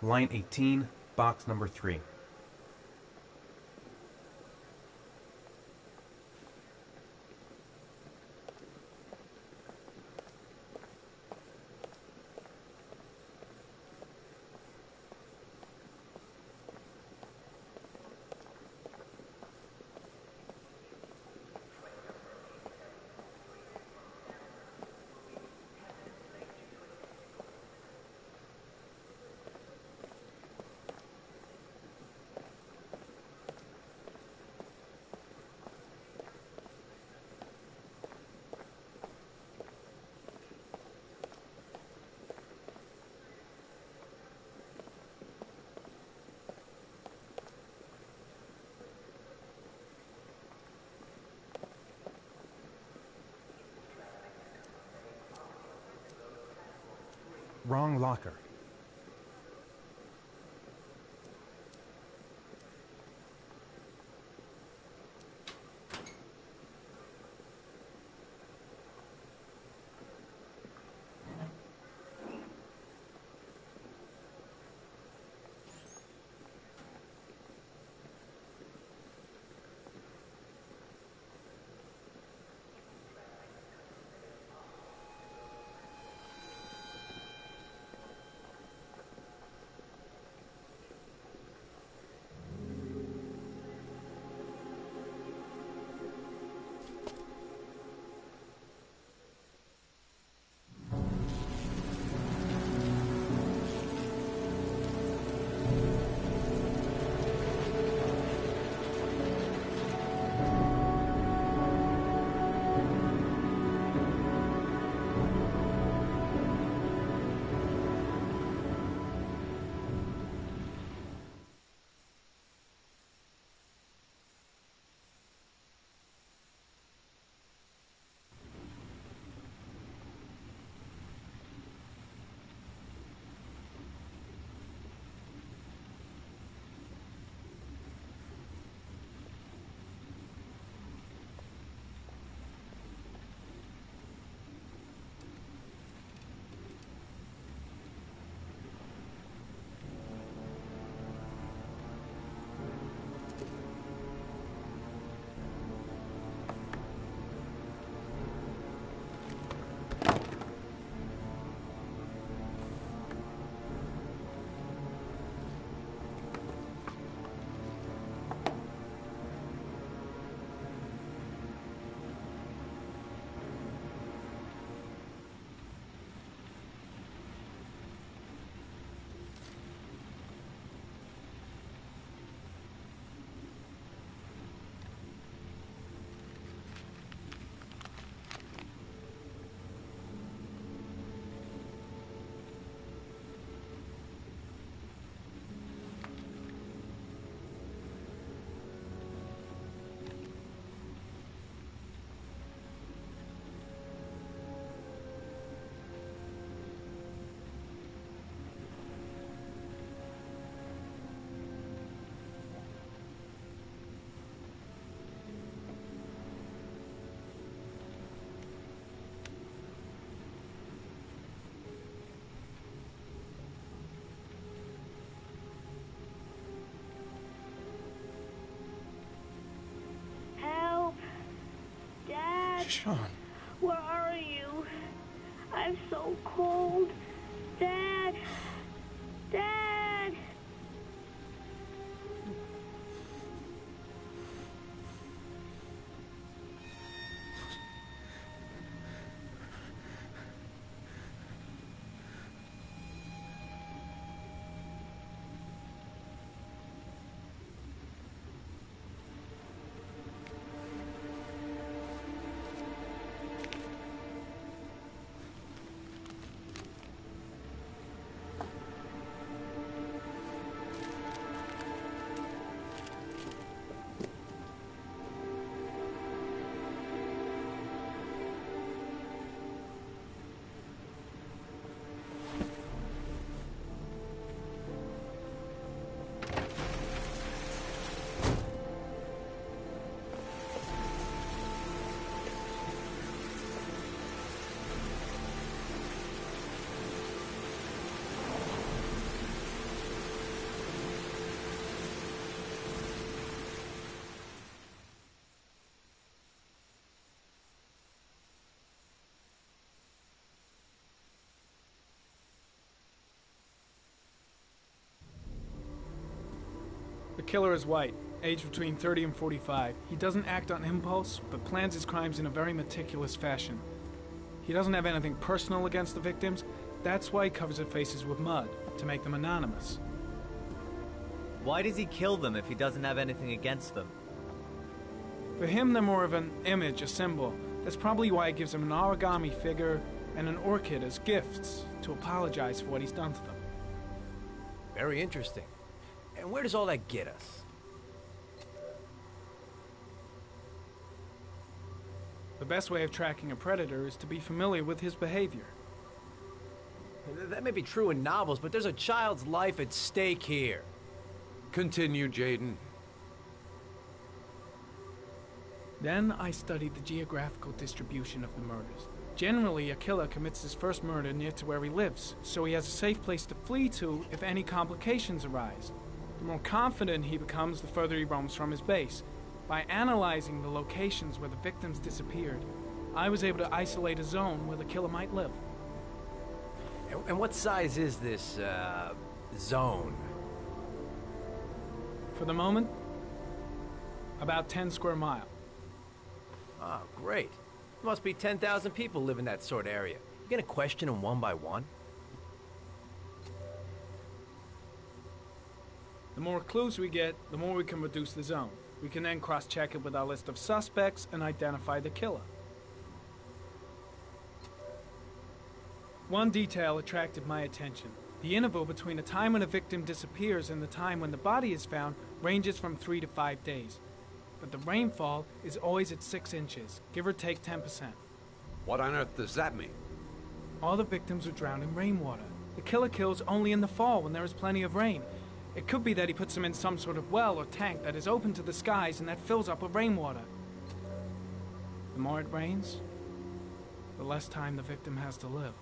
Line 18, box number 3. Wrong locker. Sean. Where are you? I'm so cold. Dad! Dad! The killer is white, aged between 30 and 45. He doesn't act on impulse, but plans his crimes in a very meticulous fashion. He doesn't have anything personal against the victims. That's why he covers their faces with mud, to make them anonymous. Why does he kill them if he doesn't have anything against them? For him, they're more of an image, a symbol. That's probably why he gives them an origami figure and an orchid as gifts to apologize for what he's done to them. Very interesting. And where does all that get us? The best way of tracking a predator is to be familiar with his behavior. That may be true in novels, but there's a child's life at stake here. Continue, Jaden. Then I studied the geographical distribution of the murders. Generally, a killer commits his first murder near to where he lives, so he has a safe place to flee to if any complications arise. The more confident he becomes, the further he roams from his base. By analyzing the locations where the victims disappeared, I was able to isolate a zone where the killer might live. And what size is this, zone? For the moment, about 10 square miles. Oh, great. There must be 10,000 people live in that sort of area. You gonna question them one by one? The more clues we get, the more we can reduce the zone. We can then cross-check it with our list of suspects and identify the killer. One detail attracted my attention. The interval between the time when a victim disappears and the time when the body is found ranges from 3 to 5 days. But the rainfall is always at 6 inches, give or take 10%. What on earth does that mean? All the victims were drowned in rainwater. The killer kills only in the fall when there is plenty of rain. It could be that he puts them in some sort of well or tank that is open to the skies and that fills up with rainwater. The more it rains, the less time the victim has to live.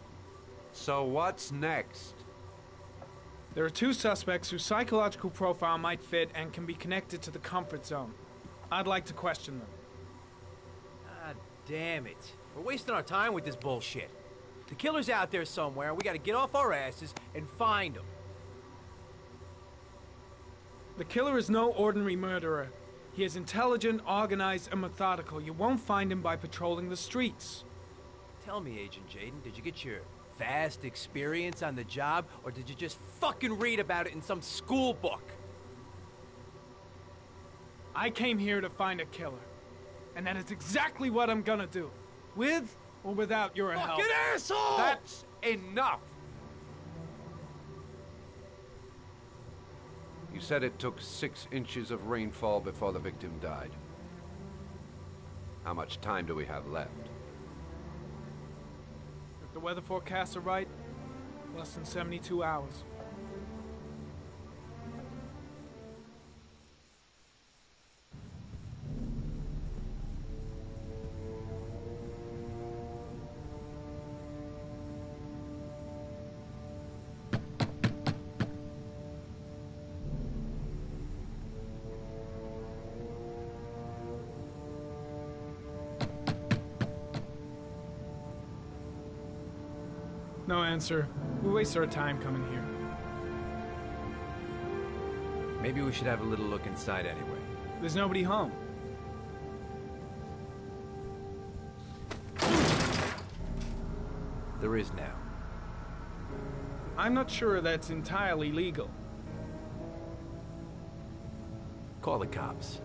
So what's next? There are 2 suspects whose psychological profile might fit and can be connected to the comfort zone. I'd like to question them. Ah, damn it. We're wasting our time with this bullshit. The killer's out there somewhere, and we gotta get off our asses and find him. The killer is no ordinary murderer. He is intelligent, organized, and methodical. You won't find him by patrolling the streets. Tell me, Agent Jaden, did you get your vast experience on the job, or did you just fucking read about it in some school book? I came here to find a killer. And that is exactly what I'm gonna do. With or without your help. Fucking asshole! That's enough! You said it took 6 inches of rainfall before the victim died. How much time do we have left? If the weather forecasts are right, less than 72 hours. No answer. We waste our time coming here. Maybe we should have a little look inside anyway. There's nobody home. There is now. I'm not sure that's entirely legal. Call the cops.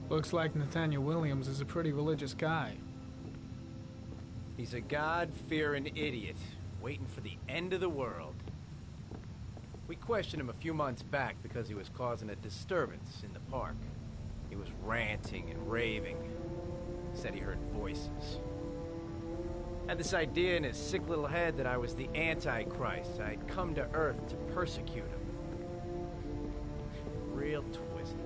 Looks like Nathaniel Williams is a pretty religious guy. He's a God-fearing idiot, waiting for the end of the world. We questioned him a few months back because he was causing a disturbance in the park. He was ranting and raving. Said he heard voices. Had this idea in his sick little head that I was the Antichrist. I'd come to Earth to persecute him. Real twisted.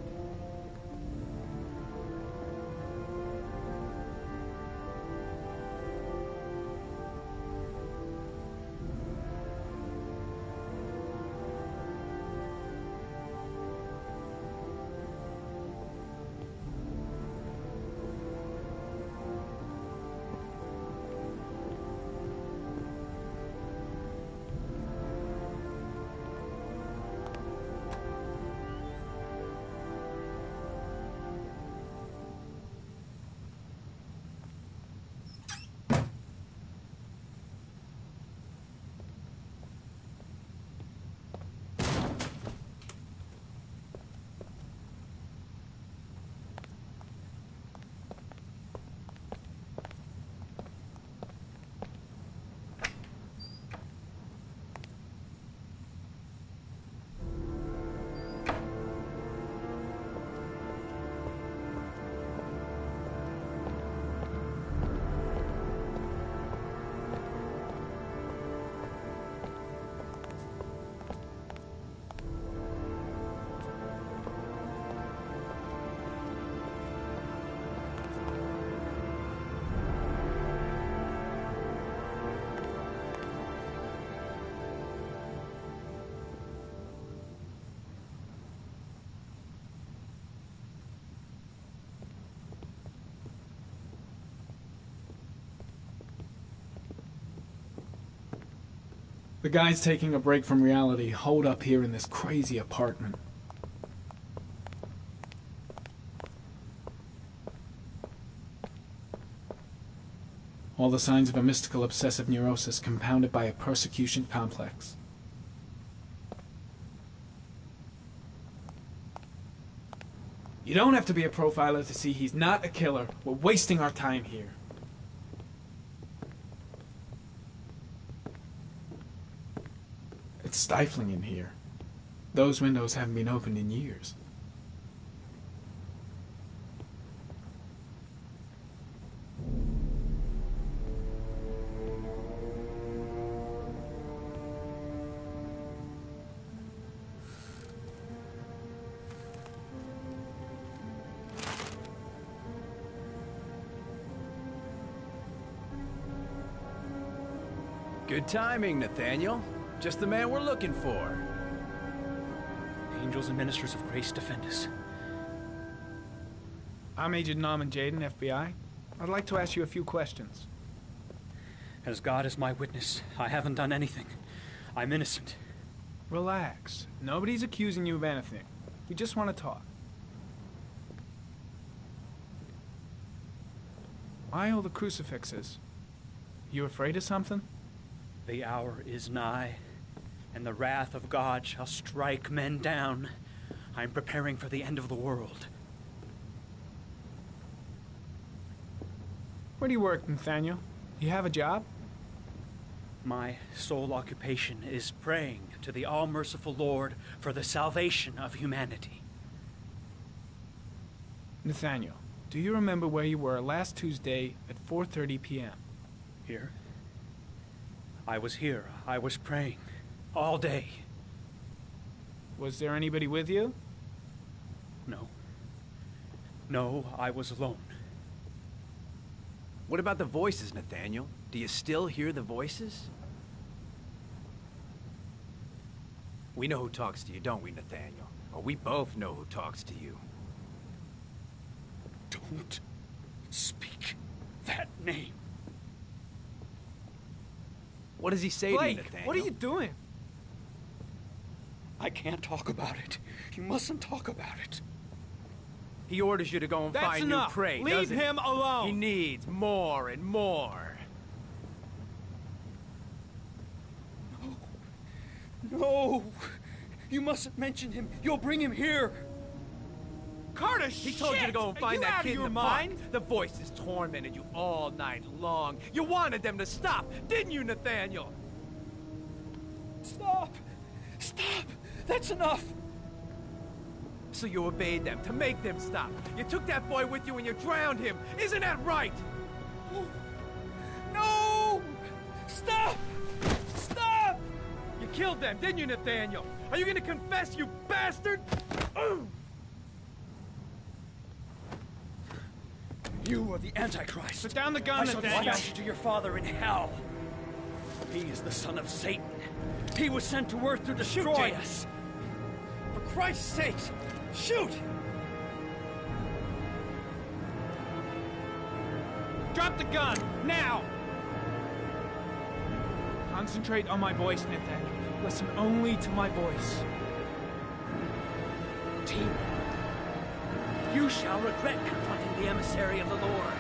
The guys taking a break from reality holed up here in this crazy apartment. All the signs of a mystical obsessive neurosis compounded by a persecution complex. You don't have to be a profiler to see he's not a killer. We're wasting our time here. It's stifling in here. Those windows haven't been opened in years. Good timing, Nathaniel. Just the man we're looking for. Angels and ministers of grace defend us. I'm Agent Norman Jaden, FBI. I'd like to ask you a few questions. As God is my witness, I haven't done anything. I'm innocent. Relax. Nobody's accusing you of anything. We just want to talk. Why all the crucifixes? You afraid of something? The hour is nigh, and the wrath of God shall strike men down. I'm preparing for the end of the world. Where do you work, Nathaniel? You have a job? My sole occupation is praying to the all-merciful Lord for the salvation of humanity. Nathaniel, do you remember where you were last Tuesday at 4:30 p.m.? Here? I was here. I was praying. All day. Was there anybody with you? No. No, I was alone. What about the voices, Nathaniel? Do you still hear the voices? We know who talks to you, don't we, Nathaniel? Or we both know who talks to you. Don't speak that name. What does he say to you, Nathaniel? What are you doing? I can't talk about it. You mustn't talk about it. He orders you to go and find enough. new prey, Leave doesn't he? him alone. He needs more and more. No. No. You mustn't mention him. You'll bring him here. Carter, he told you to go and find that kid in the park. The voices tormented you all night long. You wanted them to stop, didn't you, Nathaniel? Stop! Stop! That's enough! So you obeyed them to make them stop. You took that boy with you and you drowned him. Isn't that right? No! Stop! Stop! You killed them, didn't you, Nathaniel? Are you gonna confess, you bastard? You are the Antichrist. Put down the gun, I shall Nathaniel. dispatch you to your father in hell. He is the son of Satan. He was sent to earth to destroy us. For Christ's sake, shoot! Drop the gun, now! Concentrate on my voice, Nathaniel. Listen only to my voice. Team, you shall regret confronting the emissary of the Lord.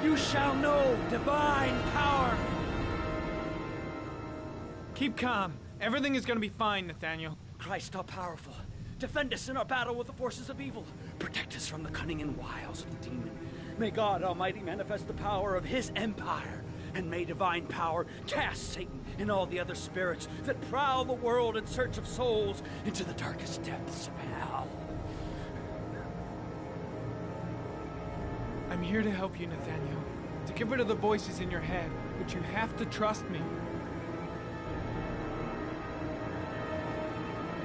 You shall know divine power. Keep calm. Everything is gonna be fine, Nathaniel. Christ all-powerful, defend us in our battle with the forces of evil. Protect us from the cunning and wiles of the demon. May God Almighty manifest the power of his empire, and may divine power cast Satan and all the other spirits that prowl the world in search of souls into the darkest depths of hell. I'm here to help you, Nathaniel. To get rid of the voices in your head, but you have to trust me.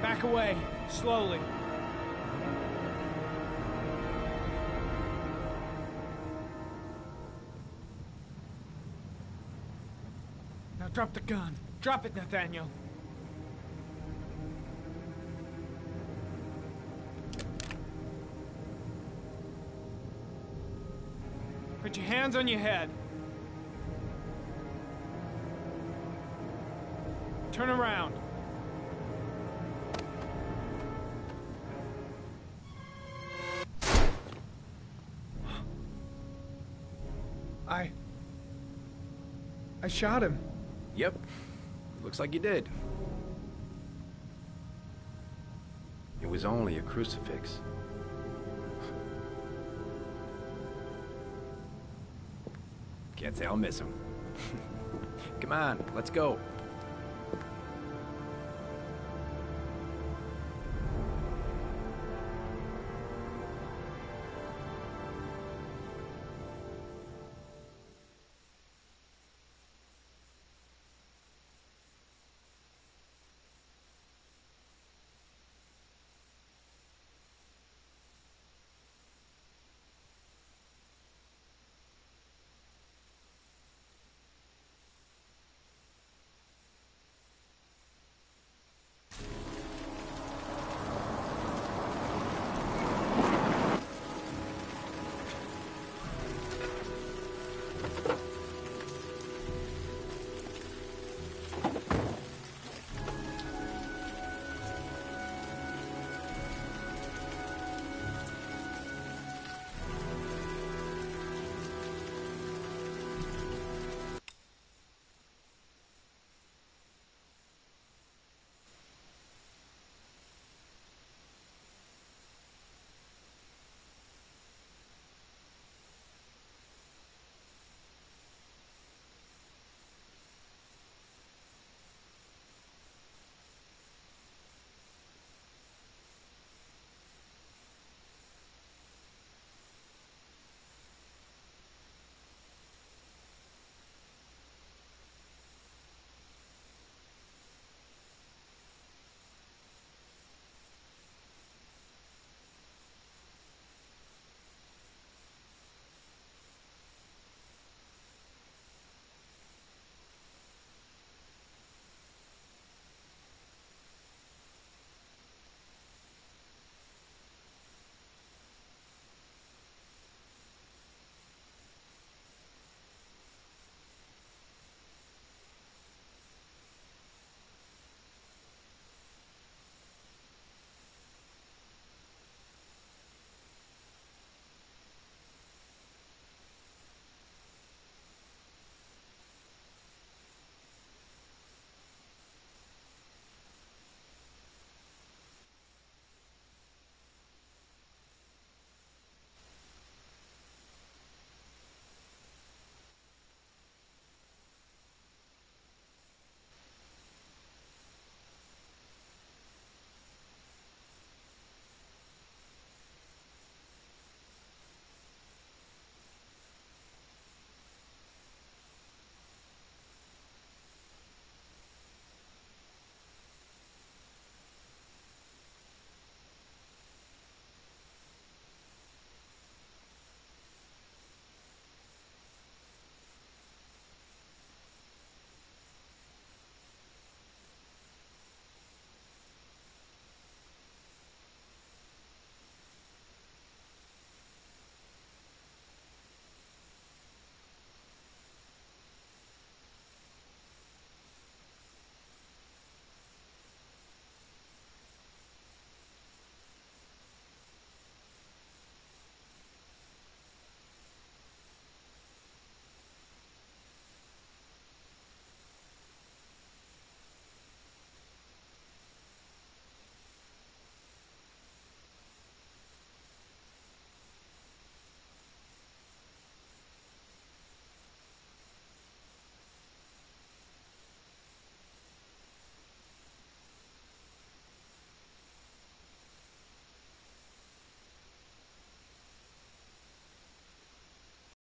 Back away, slowly. Now drop the gun. Drop it, Nathaniel. Put your hands on your head. Turn around. I shot him. Yep. Looks like you did. It was only a crucifix. Can't say I'll miss him. Come on, let's go.